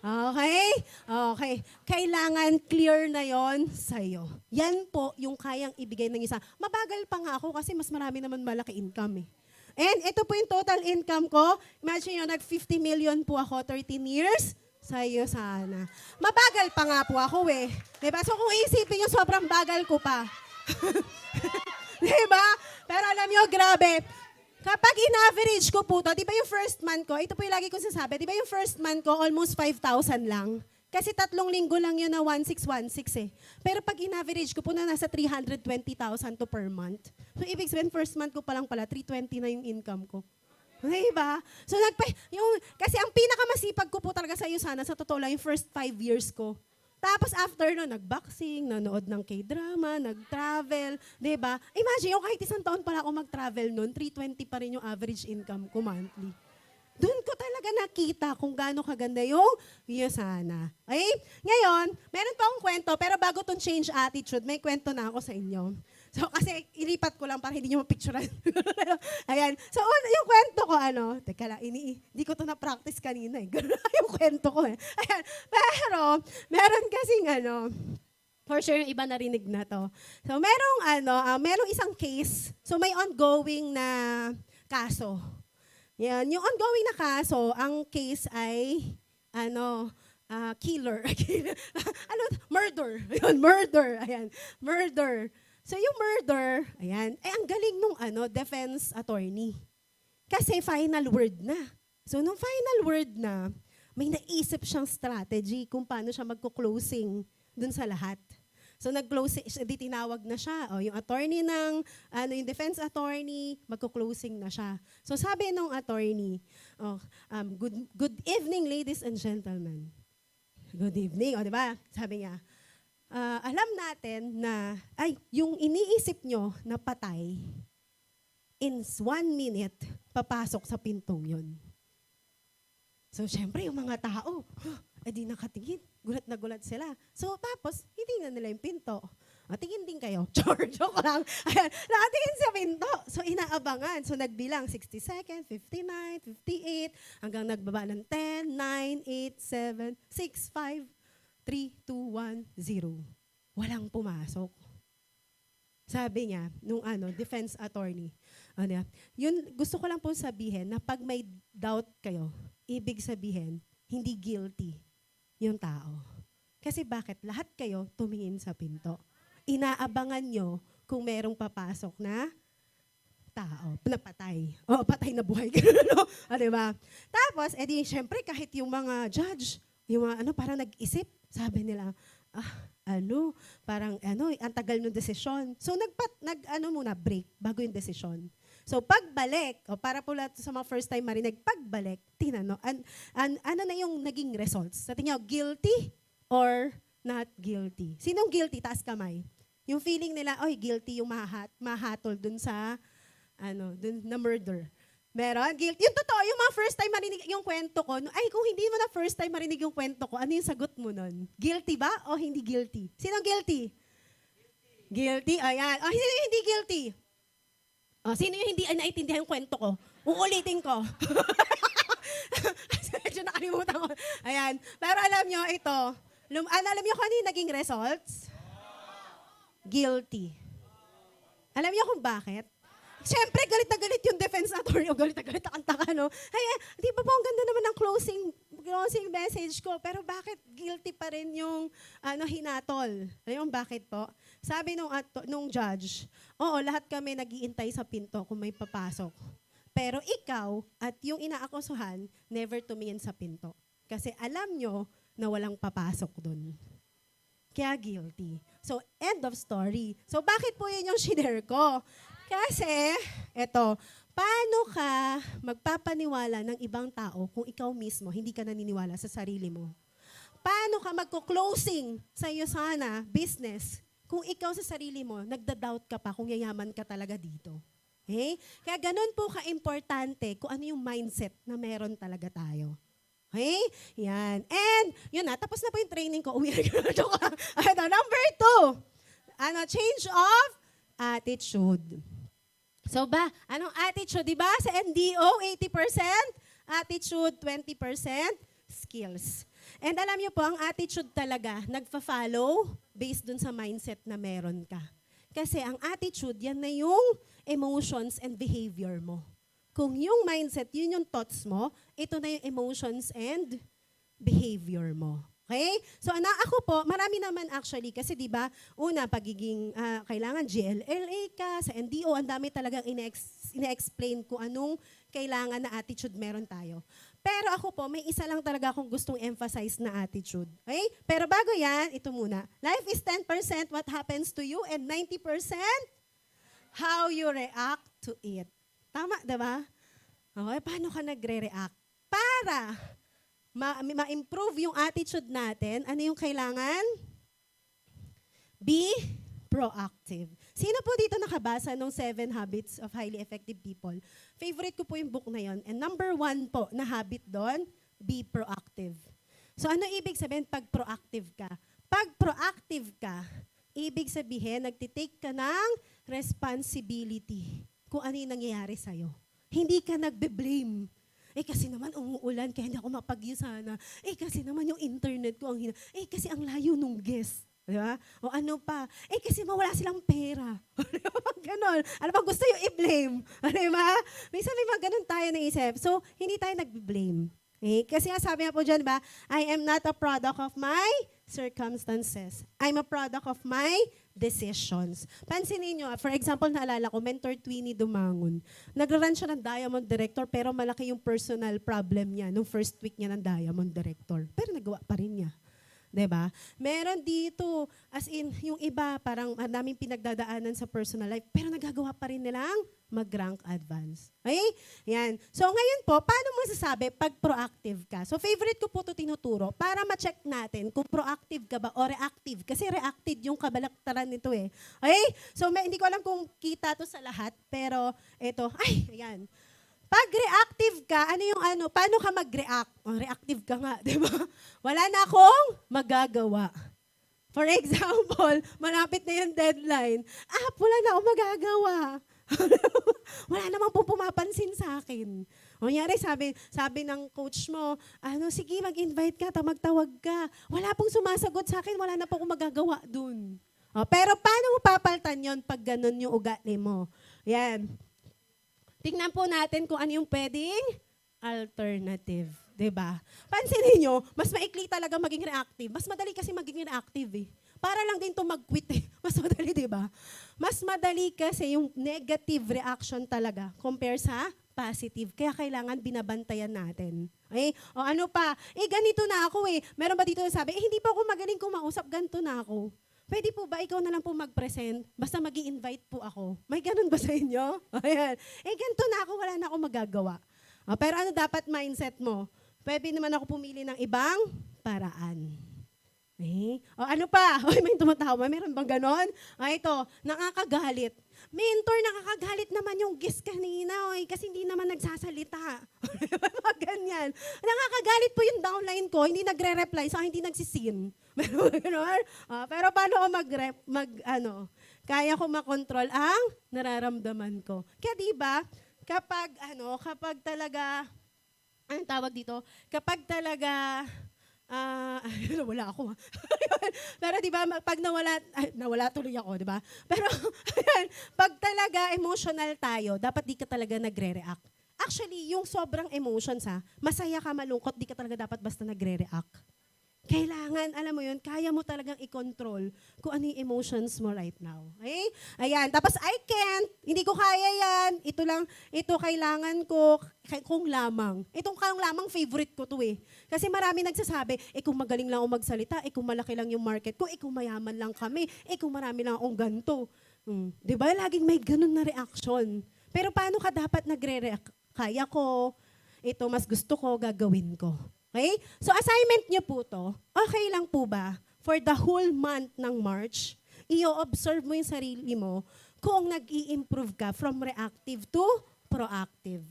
S1: Okay? Okay. Kailangan clear na yon sa'yo. Yan po yung kayang ibigay ng isa. Mabagal pa nga ako kasi mas marami naman malaki income eh. And ito po yung total income ko. Imagine nyo, nag-50 million po ako, 13 years. Sa'yo sana. Mabagal pa nga po ako eh. Diba? So kung isipin nyo, sobrang bagal ko pa. Diba? Pero alam nyo, grabe. Kapag in-average ko po to, di ba yung first month ko, ito po yung lagi ko sasabi, di ba yung first month ko, almost 5,000 lang. Kasi 3 linggo lang yun na 1,616 eh. Pero pag in-average ko po na nasa 320,000 to per month. So ibig sabihin, first month ko pa lang pala, 320 na yung income ko. Diba? So, kasi ang pinakamasipag ko po talaga sa iyo sana, sa totoo lang, yung first 5 years ko. Tapos after no, nag-boxing, nanood ng K-drama, nag-travel, diba? Imagine, yung kahit isang taon pala ako mag-travel noon, 320 pa rin yung average income ko monthly. Doon ko talaga nakita kung gaano kaganda yung sana. Okay? Ngayon, meron pa akong kwento, pero bago tong change attitude, may kwento na ako sa inyo. So, kasi ilipat ko lang para hindi nyo mapicturean. Ayan. So, yung kwento ko, teka lang, hindi ko to na-practice kanina eh. Yung kwento ko eh. Ayan. Pero, meron kasing for sure yung iba narinig na to. So, merong isang case. So, may ongoing na kaso. Yan. Yung ongoing na kaso, ang case ay, killer. Murder. Ayun, murder. Ayan. Murder. So yung murder, ayan, ang galing nung defense attorney. Kasi final word na. So nung final word na, may naisip siyang strategy kung paano siya magko-closing dun sa lahat. So nag-closing, tinawag na siya. O, yung attorney yung defense attorney, magko-closing na siya. So sabi nung attorney, good evening ladies and gentlemen. Good evening, di ba? Sabi niya, alam natin na, yung iniisip nyo na patay, in 1 minute, papasok sa pintong yun. So, syempre, yung mga tao, di nakatingin, gulat na gulat sila. So, tapos, hindi na nila yung pinto. Tingin din kayo. Joke lang. Ayan, nakatingin sa pinto. So, inaabangan. So, nagbilang 60 seconds, 59, 58, hanggang nagbaba ng 10, 9, 8, 7, 6, 5, 3, 2, 1, 0. Walang pumasok. Sabi niya, nung defense attorney, yun, gusto ko lang po sabihin na pag may doubt kayo, ibig sabihin, hindi guilty yung tao. Kasi bakit? Lahat kayo tumingin sa pinto. Inaabangan nyo kung merong papasok na tao, na patay. O, patay na buhay. Diba? Tapos, syempre, kahit yung mga judge, yung mga parang nag-isip, sabi nila, parang ang tagal ng desisyon. So muna break bago yung desisyon. So pagbalik, para po lahat sa mga first time marinig, pagbalik, tinanong, ano na yung naging results? Sa tingin nyo, guilty or not guilty? Sinong guilty? Taas kamay. Yung feeling nila, guilty yung mahatol dun sa, dun na murder. Meron? Guilty. Yung totoo, yung mga first time marinig yung kwento ko, kung hindi mo na first time marinig yung kwento ko, ano yung sagot mo nun? Guilty ba o hindi guilty? Sinong guilty? Guilty. Ayan. Sino yung hindi guilty? Sino yung hindi naiintindihan yung kwento ko? Uulitin ko. Medyo nakalimutan ko. Ayan. Pero alam nyo, ito. Alam nyo kung ano yung naging results? Guilty. Alam nyo kung bakit? Siyempre, galit na galit yung defense attorney. Galit na galit ang taka, no? Di ba po, ang ganda naman ng closing message ko. Pero bakit guilty pa rin yung hinatol? Alam mo bakit po? Sabi nung judge, lahat kami nag-iintay sa pinto kung may papasok. Pero ikaw at yung inaakusuhan, never tumingin sa pinto. Kasi alam nyo na walang papasok dun. Kaya guilty. So, end of story. So, bakit po yun yung shinare ko? Kasi, paano ka magpapaniwala ng ibang tao kung ikaw mismo hindi ka naniniwala sa sarili mo? Paano ka magko-closing sa iyo sana, business, kung ikaw sa sarili mo, nagda-doubt ka pa kung yayaman ka talaga dito. Okay? Kaya ganun po ka-importante kung ano yung mindset na meron talaga tayo. Okay? Yan. And, yun na, tapos na po yung training ko. Uwi na joke lang. Ito, number 2. Change of attitude. So anong attitude? Diba? Sa NDO, 80% attitude, 20% skills. And alam niyo po, ang attitude talaga, nagfa-follow based dun sa mindset na meron ka. Kasi ang attitude, yan na yung emotions and behavior mo. Kung yung mindset, yun yung thoughts mo, ito na yung emotions and behavior mo. Okay? So ako po, marami naman actually, kasi di ba, una, pagiging, kailangan GLLA ka, sa NDO, ang dami talagang ine-explain kung anong kailangan na attitude meron tayo. Pero ako po, may isa lang talaga akong gustong emphasize na attitude. Okay? Pero bago yan, ito muna. Life is 10% what happens to you and 90% how you react to it. Tama, diba? Okay, paano ka nagre-react? Para ma-improve yung attitude natin, ano yung kailangan? Be proactive. Sino po dito nakabasa ng 7 Habits of Highly Effective People? Favorite ko po yung book na yon. And number 1 po na habit doon, be proactive. So ano ibig sabihin pag proactive ka? Pag proactive ka, ibig sabihin nagtitake ka ng responsibility kung ano yung nangyayari sa'yo. Hindi ka nagbe-blame. Kasi naman umuulan, kaya hindi ako mapag-view sana. Kasi naman yung internet ko ang kasi ang layo nung guest. Diba? O ano pa, kasi mawala silang pera. Ganon. Ano ba gusto yung i-blame? Diba? Minsan may mga ganon tayo naisip. So, hindi tayo nag-blame. Kasi nga sabi nga po dyan, ba, I am not a product of my circumstances. I'm a product of my decisions. Pansinin nyo, for example, naalala ko, Mentor Twinnie Dumangon. Nagra-run siya ng Diamond Director, pero malaki yung personal problem niya nung first week niya ng Diamond Director. Pero nagawa pa rin niya. Diba? Meron dito, as in, yung iba, parang daming pinagdadaanan sa personal life, pero nagagawa pa rin nilang mag-rank advance. Okay? Yan. So ngayon po, paano mo masasabi pag proactive ka? So favorite ko po ito tinuturo para ma-check natin kung proactive ka ba o reactive. Kasi reactive yung kabalaktaran nito eh. Okay? So hindi ko alam kung kita to sa lahat, pero ito, ayan. Pag reactive ka, paano ka mag-react? Reactive ka nga, di ba? Wala na akong magagawa. For example, malapit na yung deadline. Wala na akong magagawa. Wala namang po pumapansin sa akin. Kunyari, sabi ng coach mo, sige, mag-invite ka, magtawag ka. Wala pong sumasagot sa akin, wala na po akong magagawa dun. Pero paano mo papaltan yon pag ganun yung ugali mo? Yan. Tingnan po natin kung ano yung pwedeng alternative. Diba? Pansinin nyo, mas maikli talaga maging reactive. Mas madali kasi maging reactive eh. Para lang din to mag-quit eh. Mas madali, diba? Mas madali kasi yung negative reaction talaga compare sa positive. Kaya kailangan binabantayan natin. Okay? O ano pa? Ganito na ako eh. Meron ba dito na sabi, hindi pa ako magaling kumausap, ganito na ako. Pwede po ba ikaw na lang po mag-present? Basta mag-i-invite po ako. May ganun ba sa inyo? Ayan. Ganito na ako, wala na ako magagawa. Pero ano dapat mindset mo? Pwede naman ako pumili ng ibang paraan. Ano pa? May tumatawa. Meron bang ganon? Ito, nakakagalit. Mentor, nakakagalit naman yung guest kanina. Kasi hindi naman nagsasalita. Ganyan. Nakakagalit po yung downline ko. Hindi nagre-reply, so hindi nagsisin. Pero paano ko kaya ko makontrol ang nararamdaman ko. Kaya diba, kapag talaga, anong tawag dito? Kapag talaga, wala ako. Pero di ba pag nawala tuloy ako, di ba? Pero pag talaga emotional tayo, dapat di ka talaga nagre-react. Actually, yung sobrang emotions masaya ka, malungkot, di ka talaga dapat basta nagre-react. Kailangan, alam mo yun, kaya mo talagang i-control kung ano yung emotions mo right now. Okay? Ayan. Tapos, I can't. Hindi ko kaya yan. Ito kailangan ko, kung lamang. Itong kung lamang, favorite ko to eh. Kasi marami nagsasabi, kung magaling lang ako magsalita, kung malaki lang yung market ko, kung mayaman lang kami, kung marami lang akong ganito. Di ba? Laging may ganun na reaction. Pero paano ka dapat nagre-react? Kaya ko, ito mas gusto ko, gagawin ko. Okay? So assignment niyo po to, okay lang po ba for the whole month ng March, i-observe mo yung sarili mo kung nag-i-improve ka from reactive to proactive.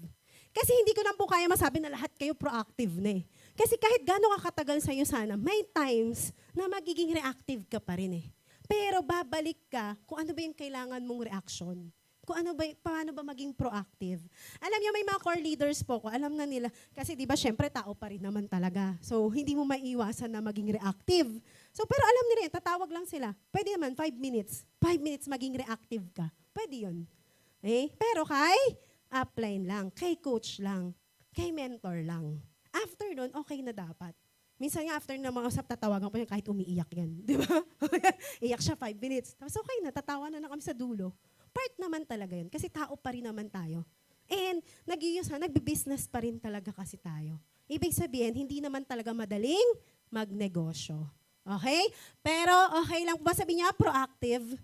S1: Kasi hindi ko na po kaya masabi na lahat kayo proactive na eh. Kasi kahit gano'n kakatagal sa'yo sana, may times na magiging reactive ka pa rin eh. Pero babalik ka kung ano ba yung kailangan mong reaction. Kung ano ba, paano ba maging proactive. Alam niyo, may mga core leaders po ko, alam na nila, kasi di ba syempre tao pa rin naman talaga. So, hindi mo maiiwasan na maging reactive. So, pero alam nila yun, tatawag lang sila. Pwede naman, 5 minutes. 5 minutes maging reactive ka. Pwede yun. Eh? Pero kay upline lang, kay coach lang, kay mentor lang. After nun, okay na dapat. Minsan nga after na mga usap, tatawagan ko yun kahit umiiyak yan. Di ba? Iyak siya 5 minutes. Tapos okay na, tatawa na kami sa dulo. Part naman talaga yun, kasi tao pa rin naman tayo. And nagbi-business pa rin talaga kasi tayo. Ibig sabihin, hindi naman talaga madaling magnegosyo. Okay? Pero okay lang po ba sabihin niya, proactive?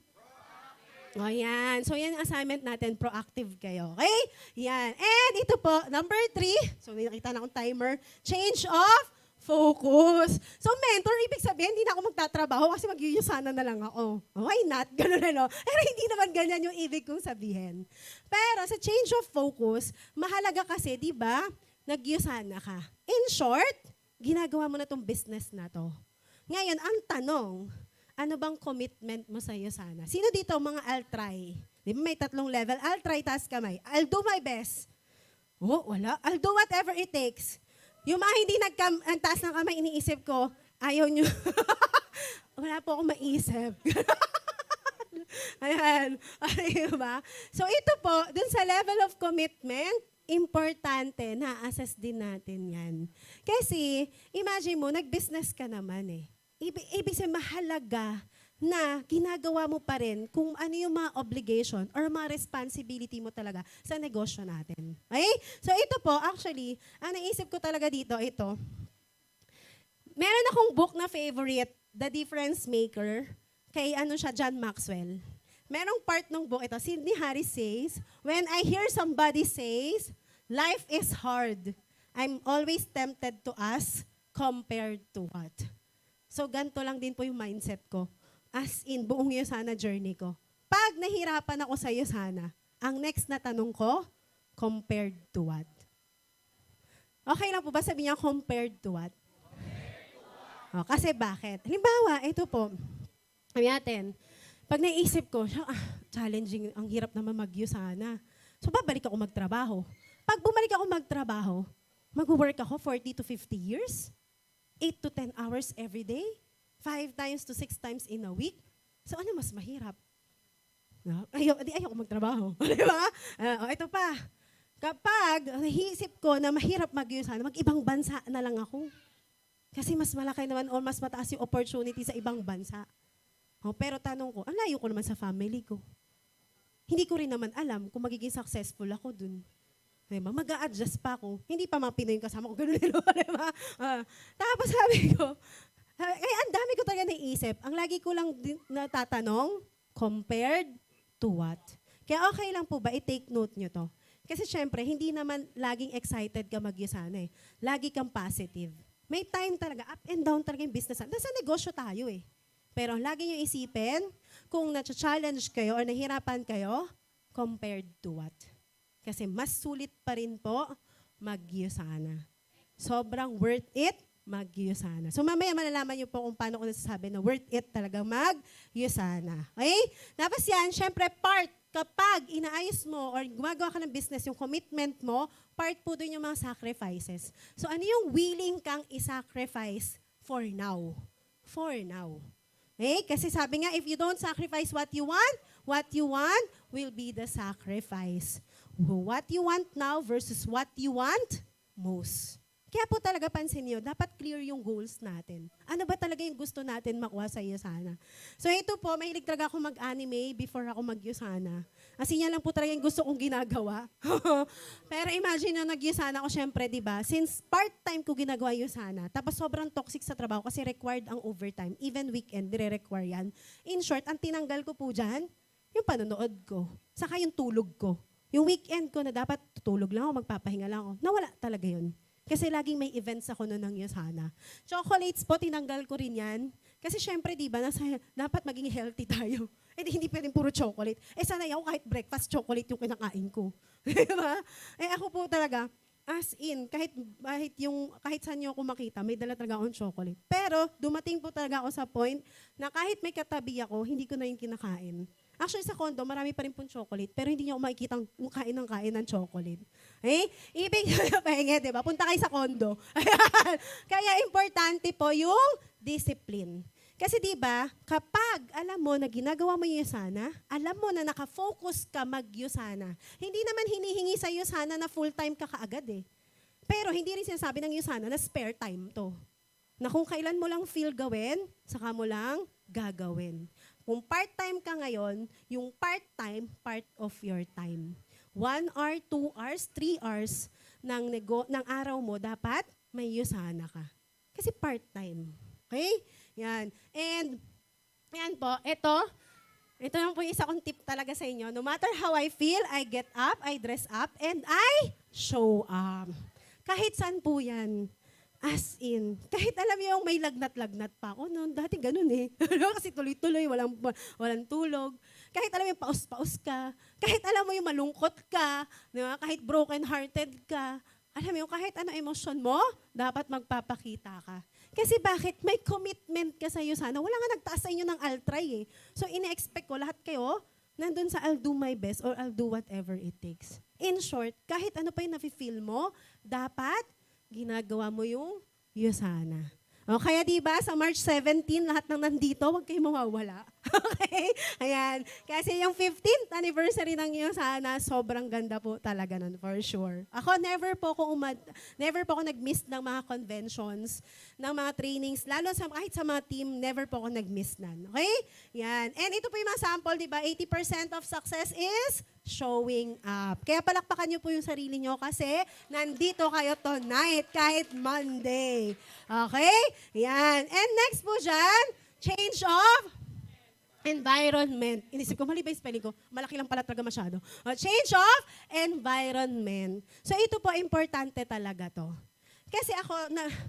S1: O yan. So yan ang assignment natin, proactive kayo. Okay? Yan. And ito po, number 3. So may nakita na akong timer. Change of focus. So mentor, ibig sabihin, hindi na ako magtatrabaho kasi mag-yuyusana na lang ako. Why not? Ganun na, no? Pero hindi naman ganyan yung ibig kong sabihin. Pero sa change of focus, mahalaga kasi, di ba, nag-yusana ka. In short, ginagawa mo na tong business na to. Ngayon, ang tanong, ano bang commitment mo sa iyo sana? Sino dito mga I'll try? Di ba may 3 level? I'll try, taas kamay. I'll do my best. Oh, wala. I'll do whatever it takes. Yung mga hindi nagtaas ng kamay, iniisip ko, ayaw nyo. Wala po akong maisip. Ayan. Diba? So ito po, dun sa level of commitment, importante na assess din natin yan. Kasi, imagine mo, nag-business ka naman eh. Ibig sabihin, mahalaga na ginagawa mo pa rin kung ano yung mga obligation or mga responsibility mo talaga sa negosyo natin. Okay? So ito po, actually, ang naisip ko talaga dito, ito. Meron akong book na favorite, The Difference Maker, kay John Maxwell. Merong part ng book ito, Sidney Harris says, "When I hear somebody says, life is hard, I'm always tempted to ask, compared to what?" So, ganito lang din po yung mindset ko. As in, buong Yusana journey ko. Pag nahirapan ako sa Yusana, ang next na tanong ko, compared to what? Okay lang po ba sabihin niya, compared to what? O, kasi bakit? Halimbawa, ito po, sabi natin, pag naisip ko, challenging, ang hirap naman mag-Yusana. So, babalik ako magtrabaho. Pag bumalik ako magtrabaho, mag-work ako 40 to 50 years? 8 to 10 hours every day, 5 times to 6 times in a week. So ano mas mahirap? No? Ayoko magtrabaho. Di ba? Ito pa. Kapag naisip ko na mahirap mag-Yusana, mag-ibang bansa na lang ako. Kasi mas malaki naman o mas mataas yung opportunity sa ibang bansa. Pero tanong ko, ang layo ko naman sa family ko. Hindi ko rin naman alam kung magiging successful ako dun. Diba? Mag-a-adjust pa ako. Hindi pa mga Pinoy yung kasama ko. Ganun nilo. Diba? Tapos sabi ko, ang dami ko talaga naisip. Ang lagi ko lang natatanong, compared to what? Kaya okay lang po ba, i-take note nyo to. Kasi syempre, hindi naman laging excited ka mag-Yusana eh. Lagi kang positive. May time talaga, up and down talaga yung business. Nasa negosyo tayo eh. Pero lagi nyo isipin, kung na-challenge kayo or nahirapan kayo, compared to what? Kasi mas sulit pa rin po mag-Yusana. Sobrang worth it mag-Yusana. So mamaya malalaman niyo po kung paano ko nasasabi na worth it talaga mag-Yusana. Okay? Tapos yan, syempre part, kapag inaayos mo or gumagawa ka ng business, yung commitment mo, part po doon yung mga sacrifices. So ano yung willing kang i-sacrifice for now? For now. Okay? Kasi sabi nga, if you don't sacrifice what you want will be the sacrifice. What you want now versus what you want most. Kaya po talaga pansin niyo, dapat clear yung goals natin. Ano ba talaga yung gusto natin makuha sa Yusana? So ito po, mahilig talaga ako mag-anime before ako mag-Yusana. Kasi yan lang po talaga yung gusto kong ginagawa. Pero imagine nyo, nag-Yusana ako syempre, di ba? Since part-time ko ginagawa Yusana, tapos sobrang toxic sa trabaho kasi required ang overtime. Even weekend, dire-require yan. In short, ang tinanggal ko po dyan, yung panonood ko. Saka yung tulog ko. Yung weekend ko na dapat tutulog lang ako, magpapahinga lang ako. Nawala talaga yun. Kasi laging may events ako noon ng Yusana. Chocolates po, tinanggal ko rin yan. Kasi syempre, di ba, dapat maging healthy tayo. Eh, hindi pwedeng puro chocolate. Eh, sana ako kahit breakfast chocolate yung kinakain ko. Di ba? Eh, ako po talaga, as in, kahit saan niyo ako makita, may dala talaga akong chocolate. Pero, dumating po talaga ako sa point na kahit may katabi ako, hindi ko na yung kinakain. Actually, sa condo, marami pa rin pong chocolate, pero hindi niyo ako makikita kain ng chocolate. Eh? Ibig pahinga, di ba? Punta kayo sa condo. Kaya importante po yung discipline. Kasi di ba, kapag alam mo na ginagawa mo yung Yusana, alam mo na nakafocus ka mag-Yusana. Hindi naman hinihingi sa Yusana na full-time ka kaagad eh. Pero hindi rin sinasabi ng Yusana na spare time to. Na kung kailan mo lang feel gawin, saka mo lang gagawin. Kung part-time ka ngayon, yung part-time, part of your time. 1 hour, 2 hours, 3 hours ng araw mo, dapat may Yusana ka. Kasi part-time. Okay? Yan. And, yan po, ito lang po yung isa kong tip talaga sa inyo. No matter how I feel, I get up, I dress up, and I show up. Kahit saan po yan. As in, kahit alam mo yung may lagnat-lagnat pa ako noon, dati ganun eh. Kasi tuloy-tuloy, walang tulog. Kahit alam mo yung paus-paus ka, kahit alam mo yung malungkot ka, di ba? Kahit broken-hearted ka, alam mo yung kahit ano emosyon mo, dapat magpapakita ka. Kasi bakit? May commitment ka sa iyo sana. Wala nga nagtaas sa inyo ng I'll try eh. So ine-expect ko, lahat kayo, nandun sa I'll do my best or I'll do whatever it takes. In short, kahit ano pa yung nafe-feel mo, dapat ginagawa mo yung Yusana. O, kaya diba, sa March 17, lahat ng nandito, huwag kayong mawawala. Okay? Ayan. Kasi yung 15th anniversary ng Yusana, sobrang ganda po talaga nun, for sure. Ako, never po ako nag-miss ng mga conventions, ng mga trainings, lalo sa kahit sa mga team, never po ako nag-miss nan. Okay? Yan. And ito po yung mga sample, diba? 80% of success is showing up. Kaya palakpakan niyo po yung sarili niyo kasi nandito kayo tonight kahit Monday. Okay? Yan. And next po dyan, change of environment. Inisip ko, mali ba yung spelling ko? Malaki lang pala talaga masyado. Change of environment. So ito po, importante talaga to. Kasi ako,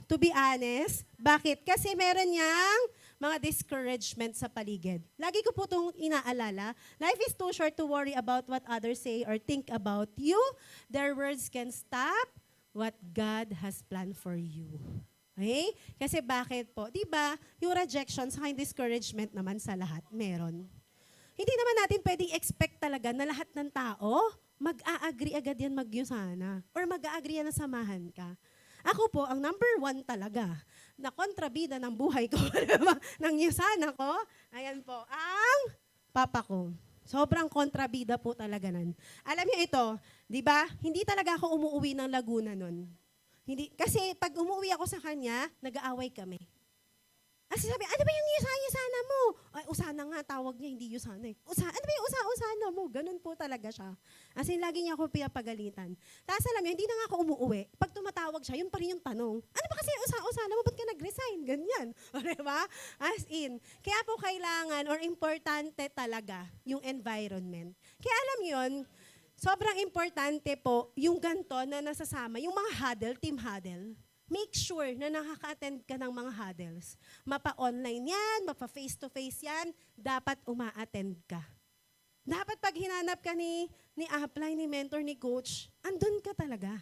S1: to be honest, bakit? Kasi meron niyang mga discouragement sa paligid. Lagi ko po itong inaalala. Life is too short to worry about what others say or think about you. Their words can stop what God has planned for you. Okay? Kasi bakit po? Diba, yung rejection sa discouragement naman sa lahat, meron. Hindi naman natin pwedeng expect talaga na lahat ng tao mag-a-agree agad yan mag-Yusana or mag-a-agree yan na samahan ka. Ako po, ang number 1 talaga na kontrabida ng buhay ko, ng Yusana ko, ayan po, ang papa ko. Sobrang kontrabida po talaga nan. Alam niyo ito, di ba? Hindi talaga ako umuwi ng Laguna nun. Hindi, kasi pag umuwi ako sa kanya, nag-aaway kami. Kasi sabi, ano ba yung Yusana mo? Ay, Usana nga, tawag niya, hindi Yusana eh. Ano ba yung Usana mo? Ganun po talaga siya. As in, lagi niya ako pinapagalitan. Tapos alam niyo, hindi na nga ako umuwi. Pag tumatawag siya, yun pa rin yung tanong. Ano ba kasi Usana mo? Ba't ka nag-resign? Ganyan. O, diba? As in, kaya po kailangan or importante talaga yung environment. Kaya alam niyo yun, sobrang importante po yung ganito na nasasama, yung mga huddle, team huddle. Make sure na nakaka-attend ka ng mga huddles. Mapa-online yan, mapa-face-to-face yan, dapat uma-attend ka. Dapat pag hinanap ka ni upline, ni mentor, ni coach, andun ka talaga.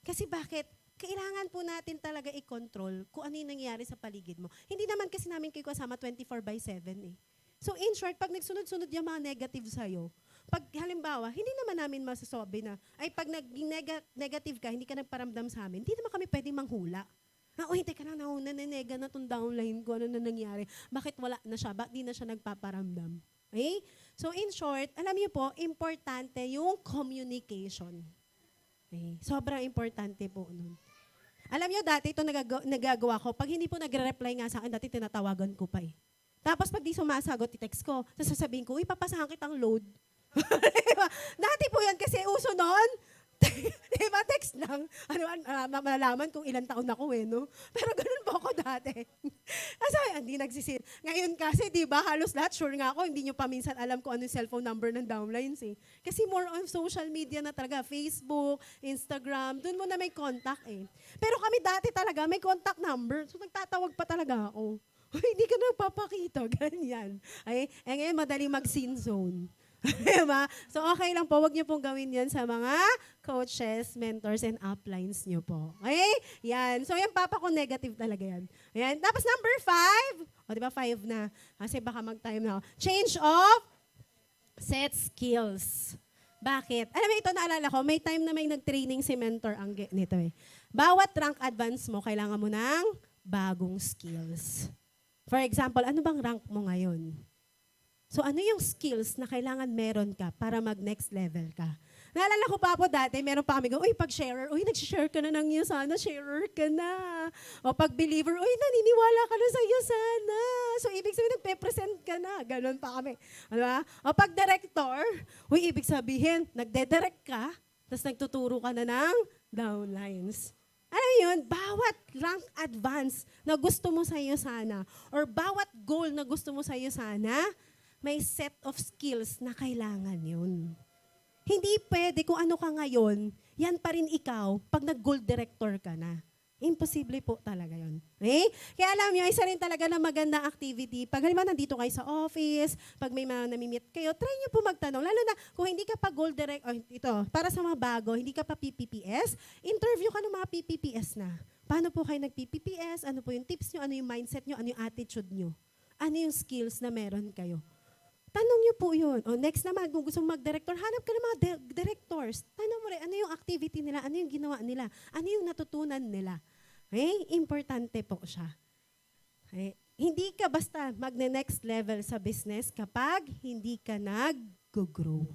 S1: Kasi bakit? Kailangan po natin talaga i-control kung ano yung nangyayari sa paligid mo. Hindi naman kasi namin kayo kasama 24/7 eh. So in short, pag nagsunod-sunod yung mga negative sa'yo, pag halimbawa, hindi naman namin masasabi na, ay pag naging negative ka, hindi ka nagparamdam sa amin, hindi naman kami pwedeng manghula. Hintay ka na nanenega na itong downline ko, ano na nangyari? Bakit wala na siya? Bakit di na siya nagpaparamdam? Okay? So in short, alam niyo po, importante yung communication. Okay? Sobrang importante po nun. Alam niyo, dati ito nagagawa ko, pag hindi po nagre-reply nga sa akin, dati tinatawagan ko pa eh. Tapos pag di sumasagot, i-text ko, sasabihin ko, papasahan kitang load. Dati po yan kasi uso noon, Diba, text lang. Malalaman kung ilang taon ako no? Pero ganun po ako dati. Kasi hindi nagsisin. Ngayon kasi, di ba, halos lahat, sure nga ako, hindi nyo pa minsan alam kung ano yung cellphone number ng downlines eh. Kasi more on social media na talaga, Facebook, Instagram, dun mo na may contact eh. Pero kami dati talaga, may contact number. So nagtatawag pa talaga ako. Hindi ka nagpapakita, ganyan. Ngayon, madali mag-scene zone. Diba? So, okay lang po. Huwag niyo pong gawin yan sa mga coaches, mentors, and uplines niyo po. Okay? Yan. So, yung papa ko, negative talaga yan. Ayan. Tapos, number 5. O, di ba 5 na? Kasi baka mag-time na ako. Change of set skills. Bakit? Alam mo, ito naalala ko, may time na may nag-training si mentor ang nito eh. Bawat rank advance mo, kailangan mo ng bagong skills. For example, ano bang rank mo ngayon? So ano yung skills na kailangan meron ka para mag-next level ka? Naalala ko pa po dati, meron pa kami, uy, pag-sharer, uy, nag-share ka na ng Yusana, sharer ka na. O pag-believer, uy, naniniwala ka na sa Yusana. So ibig sabihin, nagpe-present ka na. Ganon pa kami. Diba? O pag-director, uy, ibig sabihin, nagde-direct ka, tapos nagtuturo ka na ng downlines. Alam yun, bawat rank advance na gusto mo sa Yusana, or bawat goal na gusto mo sa Yusana, may set of skills na kailangan yun. Hindi pwede kung ano ka ngayon, yan pa rin ikaw pag nag-goal director ka na. Imposible po talaga yun. Okay? Kaya alam nyo, isa rin talaga na magandang activity. Pag halimbawa nandito kayo sa office, pag may mga namimit kayo, try nyo po magtanong. Lalo na kung hindi ka pa goal director, ito, para sa mga bago, hindi ka pa PPPS, interview ka ng mga PPPS na. Paano po kayo nag-PPPS? Ano po yung tips nyo? Ano yung mindset nyo? Ano yung attitude nyo? Ano yung skills na meron kayo? Tanong niyo po yun. O next naman, kung gusto mong mag-director, hanap ka ng mga directors. Tanong mo rin, ano yung activity nila? Ano yung ginawa nila? Ano yung natutunan nila? Okay? Importante po siya. Okay? Hindi ka basta magne-next level sa business kapag hindi ka nag-grow.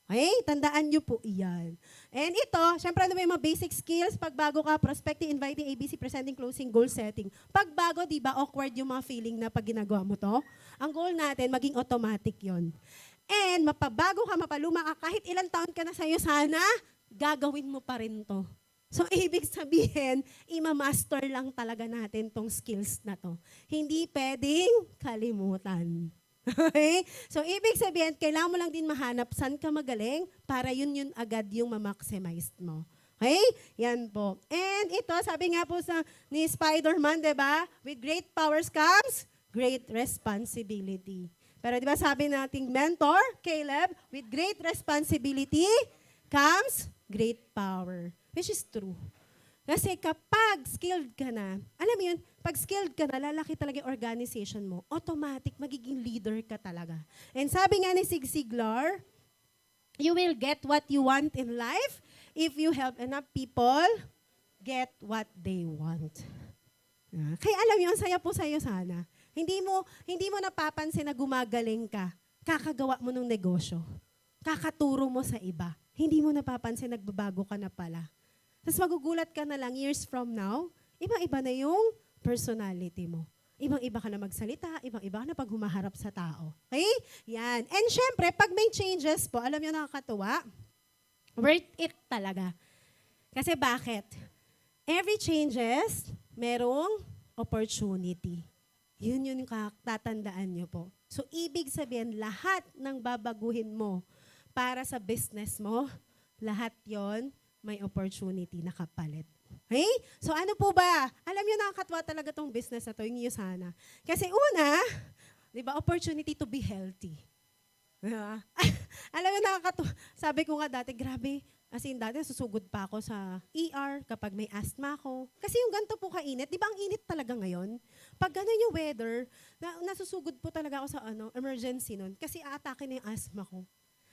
S1: Okay? Tandaan niyo po iyan. And ito, syempre ano ba yung mga basic skills? Pag bago ka, prospecting, inviting, ABC, presenting, closing, goal setting. Pag bago, di ba, awkward yung mga feeling na pag ginagawa mo to? Ang goal natin, maging automatic yon. And mapabago ka, mapaluma ka, kahit ilang taon ka na sa'yo, sana, gagawin mo pa rin to. So, ibig sabihin, ima-master lang talaga natin tong skills na to. Hindi pwedeng kalimutan. Okay? So, ibig sabihin, kailangan mo lang din mahanap saan ka magaling para yun agad yung ma-maximize mo. Okay? Yan po. And ito, sabi nga po ni Spider-Man, diba? With great powers comes great responsibility. Pero diba sabi nating mentor, Caleb, with great responsibility comes great power. Which is true. Kasi kapag skilled ka na, alam mo yun, pag skilled ka na, lalaki talaga yung organization mo, automatic, magiging leader ka talaga. And sabi nga ni Zig Ziglar, you will get what you want in life if you help enough people get what they want. Kaya alam mo, ang saya po sa'yo sana. Hindi mo napapansin na gumagaling ka, kakagawa mo ng negosyo, kakaturo mo sa iba. Hindi mo napapansin nagbabago ka na pala. Tapos magugulat ka na lang years from now, ibang-iba na yung personality mo. Ibang-iba ka na magsalita, ibang-iba ka na pag humaharap sa tao. Okay? Yan. And syempre, pag may changes po, alam nyo nakakatuwa, worth it talaga. Kasi bakit? Every changes, merong opportunity. Yun yung tatandaan nyo po. So, ibig sabihin, lahat ng babaguhin mo para sa business mo, lahat yon may opportunity na kapalit. Okay? So ano po ba? Alam niyo nakakatuwa talaga tong business na to, yung Yusana. Kasi una, di ba, opportunity to be healthy. Diba? Alam niyo nakakatuwa. Sabi ko nga dati, grabe, as in dati susugod pa ako sa ER kapag may asthma ako. Kasi yung ganito po kainit, di ba ang init talaga ngayon? Pag gano'n yung weather, nasusugod po talaga ako sa emergency nun kasi aatake na yung asthma ko.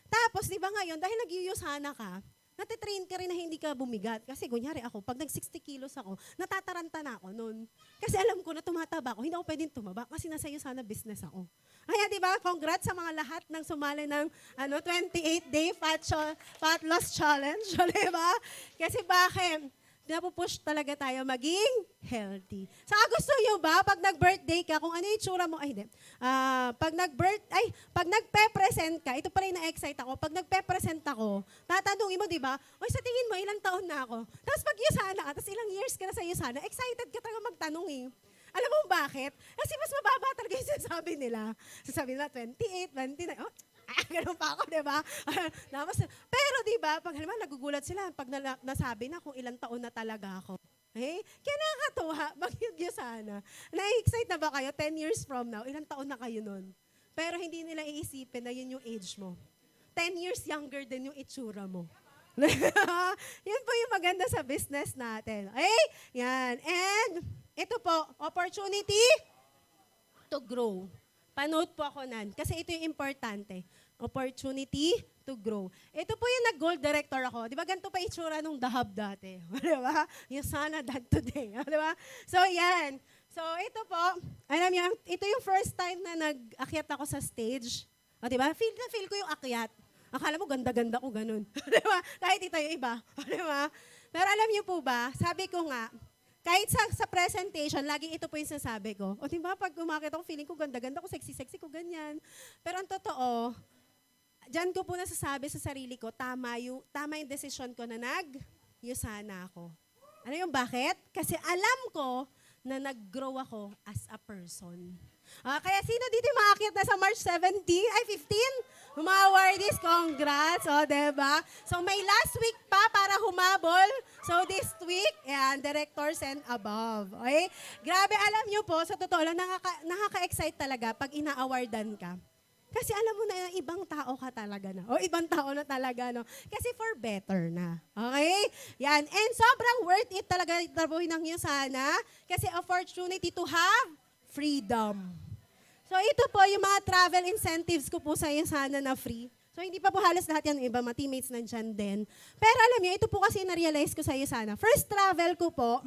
S1: Tapos, di ba ngayon, dahil nag-Yusana ka, natitrain ka rin na hindi ka bumigat. Kasi kunyari ako, pag nag-60 kilos ako, natataranta na ako noon. Kasi alam ko na tumataba ako, hindi ako pwedeng tumaba kasi nasa Yusana business ako. Kaya di ba, congrats sa mga lahat ng sumali ng 28-day fat loss challenge. Di ba? Kasi bakit? pinapupush talaga tayo maging healthy. Saka gusto nyo ba, pag nag-birthday ka, kung ano yung itsura mo, ay hindi, pag nagpe-present ka, ito pala yung na-excite ako, pag nagpe-present ako, tatanungin mo, di ba, oy, sa tingin mo, ilang taon na ako? Tapos pag Yusana ka, tapos ilang years ka na sa Yusana, excited ka talaga magtanong eh. Alam mo bakit? Kasi mas mababa talaga yung sinasabi nila. Sasabi nila, 28, 29, oh, ganun pa ako, di ba? Pero di ba, pag halimbawa nagugulat sila, pag nasabi na kung ilang taon na talaga ako. Eh, kaya nakakatuwa, mag-yugyo sana. Na-excite na ba kayo 10 years from now? Ilang taon na kayo nun? Pero hindi nila iisipin na yun yung age mo. 10 years younger din yung itsura mo. Yan po yung maganda sa business natin. Okay? Yan. And ito po, opportunity to grow. Panood po ako nan. Kasi ito yung importante. Opportunity to grow. Ito po yung nag-gold director ako. Di ba ganito pa itsura nung The Hub dati? Di ba? Yung sana that today. Di ba? So yan. So ito po, alam niyo, ito yung first time na nag-akyat ako sa stage. O di ba? Feel ko yung akyat. Akala mo ganda-ganda ko ganun. Di ba? Kahit ito yung iba. Di ba? Pero alam niyo po ba, sabi ko nga, kahit sa presentation, lagi ito po yung sasabi ko. O diba, pag umakit ako, feeling ko ganda-ganda ko, sexy-sexy ko, ganyan. Pero ang totoo, dyan ko po nasasabi sa sarili ko, tama yung decision ko na nag-Yusana ako. Ano yung bakit? Kasi alam ko na nag-grow ako as a person. Kaya sino dito yung makakit na sa March 17? Ay, 15? Mga awardees, congrats. O, diba? So, may last week pa para humabol. So, this week, yan, directors and above. Okay? Grabe, alam nyo po, sa totoo lang, nakaka-excite talaga pag ina-awardan ka. Kasi alam mo na ibang tao ka talaga na. O ibang tao na talaga, no? Kasi for better na. Okay? Yan. And sobrang worth it talaga trabuhin ng Yusana. Kasi opportunity to have freedom. So ito po yung mga travel incentives ko po sa Yusana na free. So hindi pa po halos lahat yan, iba, mga teammates nandyan din. Pero alam niyo, ito po kasi na-realize ko sa Yusana. First travel ko po,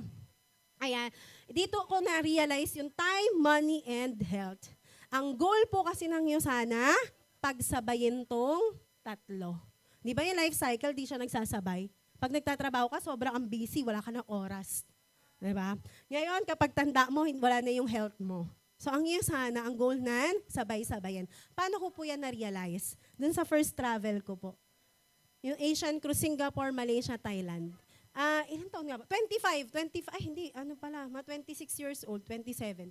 S1: ayan, dito ko na-realize yung time, money, and health. Ang goal po kasi ng Yusana, pagsabayin tong tatlo. Di ba yung life cycle, di siya nagsasabay? Pag nagtatrabaho ka, sobrang ang busy, wala ka ng oras. Di ba? Ngayon, kapag tanda mo, wala na yung health mo. So, ang Yusana, ang goal nan, sabay-sabayan. Paano ko po yan na-realize? Dun sa first travel ko po. Yung Asian Cruise, Singapore, Malaysia, Thailand. Ilan taon nga ba? 25, hindi, ano pala, mga 26 years old, 27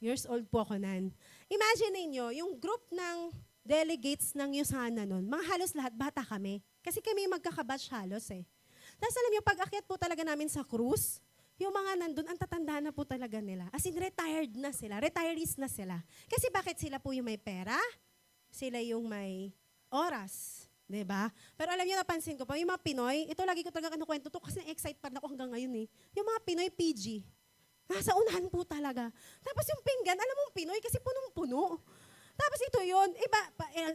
S1: years old po ako nan. Imagine niyo yung group ng delegates ng Yusana nun, mga halos lahat, bata kami. Kasi kami magkakabatch halos eh. Tapos alam niyo, pag akyat po talaga namin sa cruise, yung mga nandun, ang tatanda na po talaga nila. As in, retired na sila. Retirees na sila. Kasi bakit sila po yung may pera? Sila yung may oras. Diba? Pero alam niyo, napansin ko pa, yung mga Pinoy, ito lagi ko talaga kinukwento to kasi na-excite pa rin ako hanggang ngayon eh. Yung mga Pinoy PG, nasa unahan po talaga. Tapos yung pinggan, alam mo Pinoy kasi punong-puno. Tapos ito yun,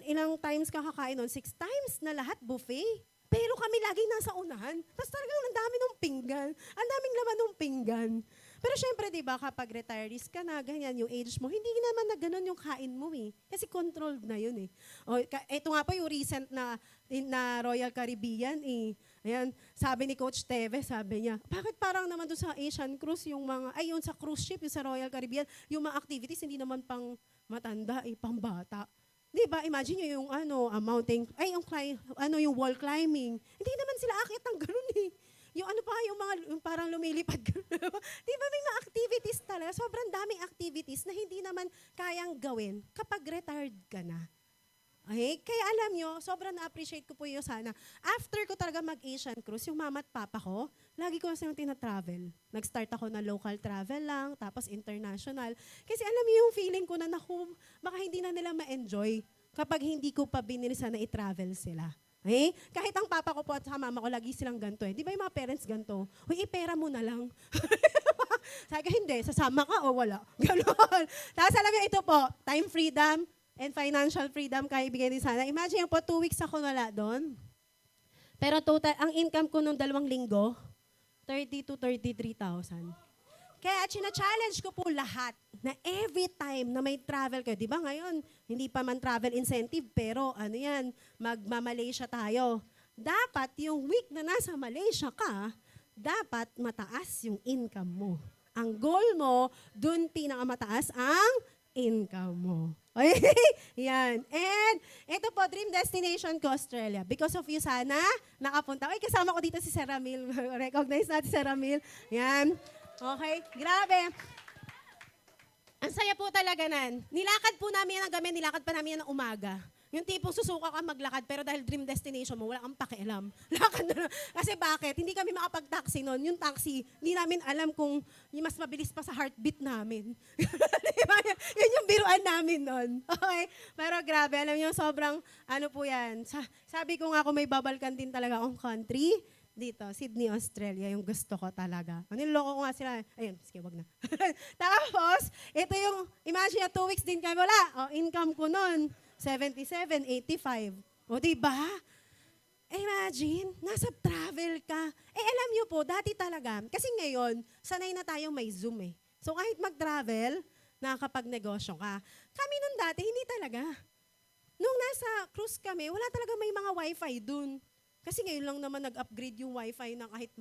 S1: ilang times ka kakain nun? 6 times na lahat buffet. Pero kami laging nasa unahan. Tapos talagang ang dami ng pinggan. Ang daming laman ng pinggan. Pero syempre, di ba, kapag retirees ka na, ganyan yung age mo, hindi naman na ganun yung kain mo eh. Kasi controlled na yun eh. O, ito nga po yung recent na Royal Caribbean eh. Ayan, sabi ni Coach Teve, sabi niya, bakit parang naman doon sa Asian Cruise, yung yun sa cruise ship, yung sa Royal Caribbean, yung mga activities, hindi naman pang matanda eh, pang bata. Di ba, imagine nyo yung yung wall climbing. Hindi naman sila akit ng ganun eh. Yung yung parang lumilipad. Di ba may mga activities talaga, sobrang daming activities na hindi naman kayang gawin kapag retired ka na. Okay? Kaya alam nyo, sobrang na-appreciate ko po yung sana. After ko talaga mag-Asian Cruise, yung mama at papa ko, lagi ko kasi yung tina-travel. Nag-start ako na local travel lang, tapos international. Kasi alam niyo yung feeling ko na baka hindi na nila ma-enjoy kapag hindi ko pa binilisan na i-travel sila. Okay? Kahit ang papa ko po at sa mama ko, lagi silang ganito eh. Di ba yung mga parents ganito? Uy, ipera mo na lang. Sabi ko, hindi, sasama ka o wala. Ganon. Tapos alam niyo, ito po, time freedom and financial freedom kaya ibigay din sana. Imagine po, 2 weeks ako wala doon. Pero total, ang income ko nung 2 linggo, 30 to 33,000. Kaya challenge ko po lahat na every time na may travel kayo, di ba ngayon, hindi pa man travel incentive, pero magma-Malaysia tayo. Dapat yung week na nasa Malaysia ka, dapat mataas yung income mo. Ang goal mo, dun pinakamataas ang income mo. Okay? Yan. And ito po, dream destination ko, Australia. Because of you sana, nakapunta. Ay, kasama ko dito si Sir Ramil. Recognize natin si Sir Ramil. Yan. Okay, grabe. Ang saya po talaga nan. Nilakad po namin yan ng gabi, nilakad pa namin yan ng umaga. Yung tipong susuka ka maglakad, pero dahil dream destination mo, wala kang pakialam. Lakad na lang. Kasi bakit? Hindi kami makapag-taxi noon. Yung taxi, hindi namin alam kung yung mas mabilis pa sa heartbeat namin. Diba? Yun yung biruan namin noon. Okay? Pero grabe, alam niyo, sobrang, ano po yan. Sabi ko nga kung may babalkan din talaga akong country, dito, Sydney, Australia, yung gusto ko talaga. Niloko ko nga sila. Ayun, sige, wag na. Tapos, ito yung, imagine, 2 weeks din kami, wala. O, income ko noon, 77, 85. O, diba? Imagine, nasa travel ka. Eh, alam niyo po, dati talaga, kasi ngayon, sanay na tayong may Zoom eh. So, kahit mag-travel, nakakapagnegosyo ka. Kami nun dati, hindi talaga. Nung nasa cruise kami, wala talaga may mga wifi dun. Kasi ngayon lang naman nag-upgrade yung wifi na kahit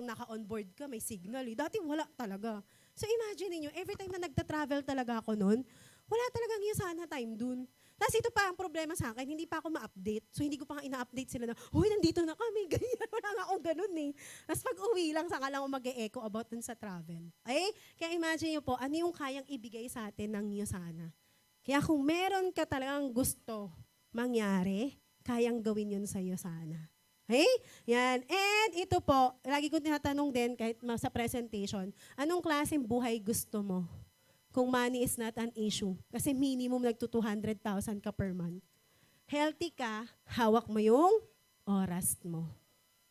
S1: naka-onboard ka, may signal. Eh. Dati wala talaga. So imagine niyo, every time na nagta-travel talaga ako noon, wala talagang yung sana time dun. Tapos ito pa ang problema sa akin, hindi pa ako ma-update. So hindi ko pa nga ina-update sila na, huy, nandito na kami, ganyan. Wala nga akong ganun eh. Tapos pag uwi lang, saka lang ako mag-e-echo about dun sa travel. Okay? Kaya imagine niyo po, ano yung kayang ibigay sa atin ng Yusana. Kaya kung meron ka talagang gusto mangyari, kayang gawin yun sa Yusana. Okay? Yan. And ito po, lagi kong tinatanong din kahit sa presentation, anong klaseng buhay gusto mo? Kung money is not an issue. Kasi minimum nagto-200,000 ka per month. Healthy ka, hawak mo yung oras mo.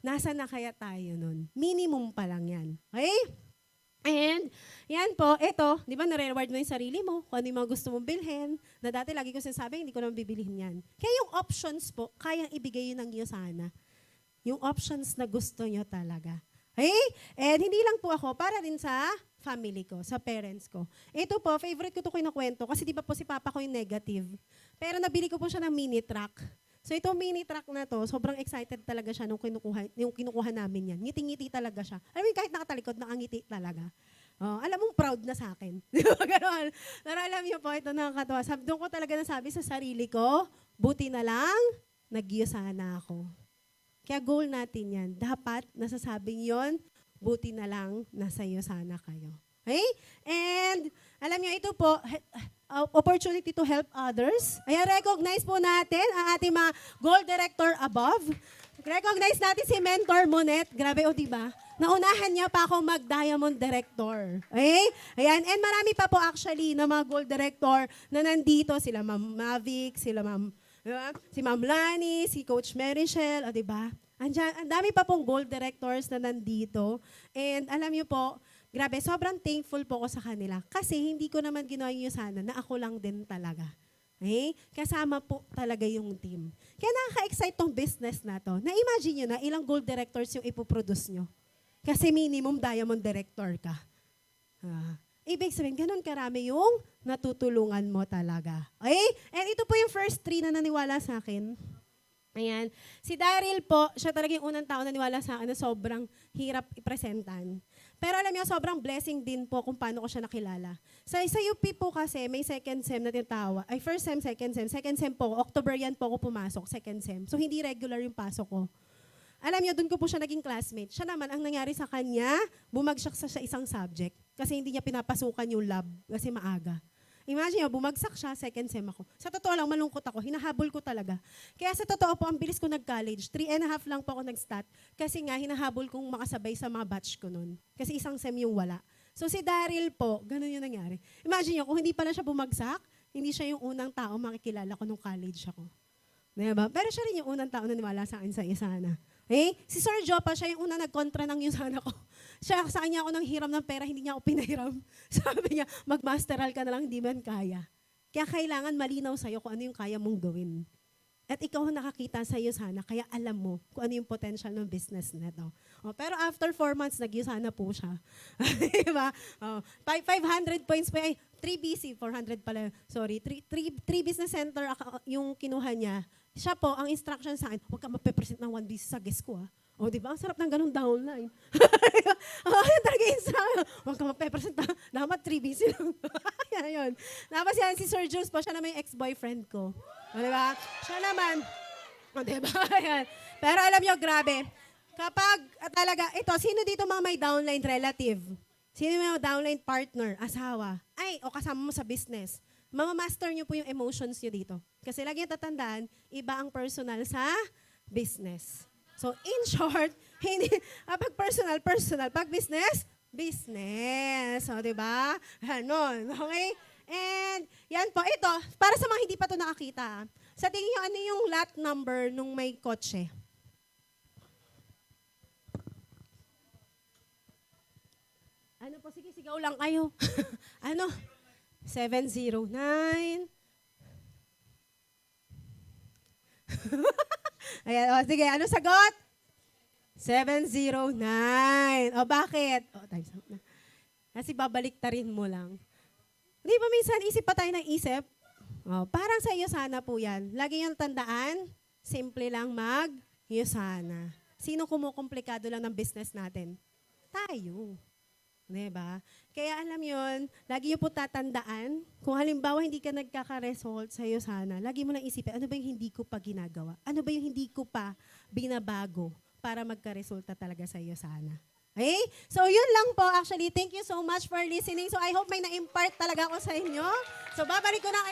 S1: Nasa na kaya tayo nun? Minimum pa lang yan. Okay? And, yan po, ito, di ba, nare-reward mo yung sarili mo, kung ano yung mga gusto mong bilhin, na dati lagi ko sinasabi, hindi ko naman bibilihin yan. Kaya yung options po, kayang ibigay yun ng Yusana. Yung options na gusto nyo talaga. Okay? And hindi lang po ako, para din sa family ko, sa parents ko. Ito po, favorite ko ito kinukwento, kasi di ba po si Papa ko yung negative. Pero nabili ko po siya ng mini truck. So itong mini truck na to, sobrang excited talaga siya nung kinukuha namin yan. Ngiti-ngiti talaga siya. Alam mo, kahit nakatalikod, nakangiti talaga. Oh, alam mong proud na sa akin. Di ba gano'n? Pero alam niyo po, ito nakakatawa. Doon ko talaga nasabi sa sarili ko, buti na lang, nag-Yusana ako. Kaya goal natin yan. Dapat nasasabing yon, buti na lang nasa Yusana kayo. Okay? And alam niyo, ito po, opportunity to help others. Ayan, recognize po natin ang ating mga goal director above. Recognize natin si Mentor Monet. Grabe, o diba? Naunahan niya pa ako mag-diamond director. Okay? Ayan, and marami pa po actually na mga goal director na nandito. Sila Ma'am Mavic, sila Ma'am, diba? Si Ma'am Lani, si Coach Merichel, o diba? Andyan, ang dami pa pong goal directors na nandito. And alam niyo po, grabe, sobrang thankful po ako sa kanila. Kasi hindi ko naman ginawa yung sana na ako lang din talaga. Okay? Kasama po talaga yung team. Kaya nakaka-excite tong business na to. Na-imagine nyo na ilang gold directors yung ipoproduce nyo. Kasi minimum diamond director ka. Ibig sabihin, ganun karami yung natutulungan mo talaga. Okay? And ito po yung first 3 na naniwala sa akin. Ayan. Si Daryl po, siya talaga yung unang tao na naniwala sa akin na sobrang hirap ipresentan. Pero alam niyo, sobrang blessing din po kung paano ko siya nakilala. Sa UP po kasi, may second sem na tinatawag. Ay, first sem, second sem. Second sem po, October yan po ako pumasok, second sem. So, hindi regular yung pasok ko. Alam niyo, doon ko po siya naging classmate. Siya naman, ang nangyari sa kanya, bumagsak sa isang subject. Kasi hindi niya pinapasukan yung lab kasi maaga. Imagine, bumagsak siya, second sem ako. Sa totoo lang, malungkot ako. Hinahabol ko talaga. Kaya sa totoo po, ang bilis ko nag-college. 3.5 lang po ako nag-stat. Kasi nga, hinahabol kong makasabay sa mga batch ko noon. Kasi isang sem yung wala. So si Daryl po, ganun yung nangyari. Imagine nyo, kung hindi pala siya bumagsak, hindi siya yung unang tao makikilala ko nung college ako. Diba? Pero siya rin yung unang tao na niwala sa akin sa Yusana. Okay? Si Sir Joe pa, siya yung unang nagkontra ng Yusana ko. Siya, sa kanya ako nang hiram ng pera, hindi niya ako pinahiram. Sabi niya, mag-masteral ka na lang, hindi man kaya. Kaya kailangan malinaw sa'yo kung ano yung kaya mong gawin. At ikaw nakakita sa Yusana, kaya alam mo kung ano yung potential ng business na to. Pero after 4 months, nag-Yusana po siya. Diba? 500 points pa, 3 BC, 400 pala, sorry, 3 business center yung kinuha niya. Siya po, ang instruction sa akin, huwag ka magpe-present ng 1 BC sa guest ko. O, di ba? Ang sarap ng ganung downline. Oo, yun talaga yung sarap. Huwag ka mag-present. Dapat 3 busy lang. Yan, yun. Tapos yan, si Sir Jules po, siya naman yung ex-boyfriend ko. O, di ba? Siya naman. O, di ba? Yan. Pero alam nyo, grabe. Kapag talaga, ito, sino dito mga may downline relative? Sino may downline partner, asawa? Ay, o kasama mo sa business. Mamamaster nyo po yung emotions nyo dito. Kasi lagi yung tatandaan, iba ang personal sa business. So, in short, hindi, pag personal, personal. Pag business, business. O, diba? Ganon. Okay? And, yan po. Ito, para sa mga hindi pa ito nakakita, sa tingin nyo, ano yung lot number nung may kotse? Ano po? Sige, sigaw lang kayo. Ano? 709. Ayan, o, sige, ano sagot? 709. O, bakit? O, times up na. Kasi babalik ta rin mo lang. Di ba minsan isip pa tayo ng isip? O, parang sa iyo sana po yan. Lagi yung tandaan, simple lang iyo sana. Sino kumukomplikado lang ng business natin? Tayo. Diba? Kaya alam yon, lagi yung po tatandaan, kung halimbawa hindi ka nagkaka-result sa iyo sana, lagi mo lang isipin, ano ba yung hindi ko pa ginagawa? Ano ba yung hindi ko pa binabago para magka-resulta talaga sa iyo sana? Okay? So yun lang po actually. Thank you so much for listening. So I hope may na-impart talaga ako sa inyo. So babalik ko na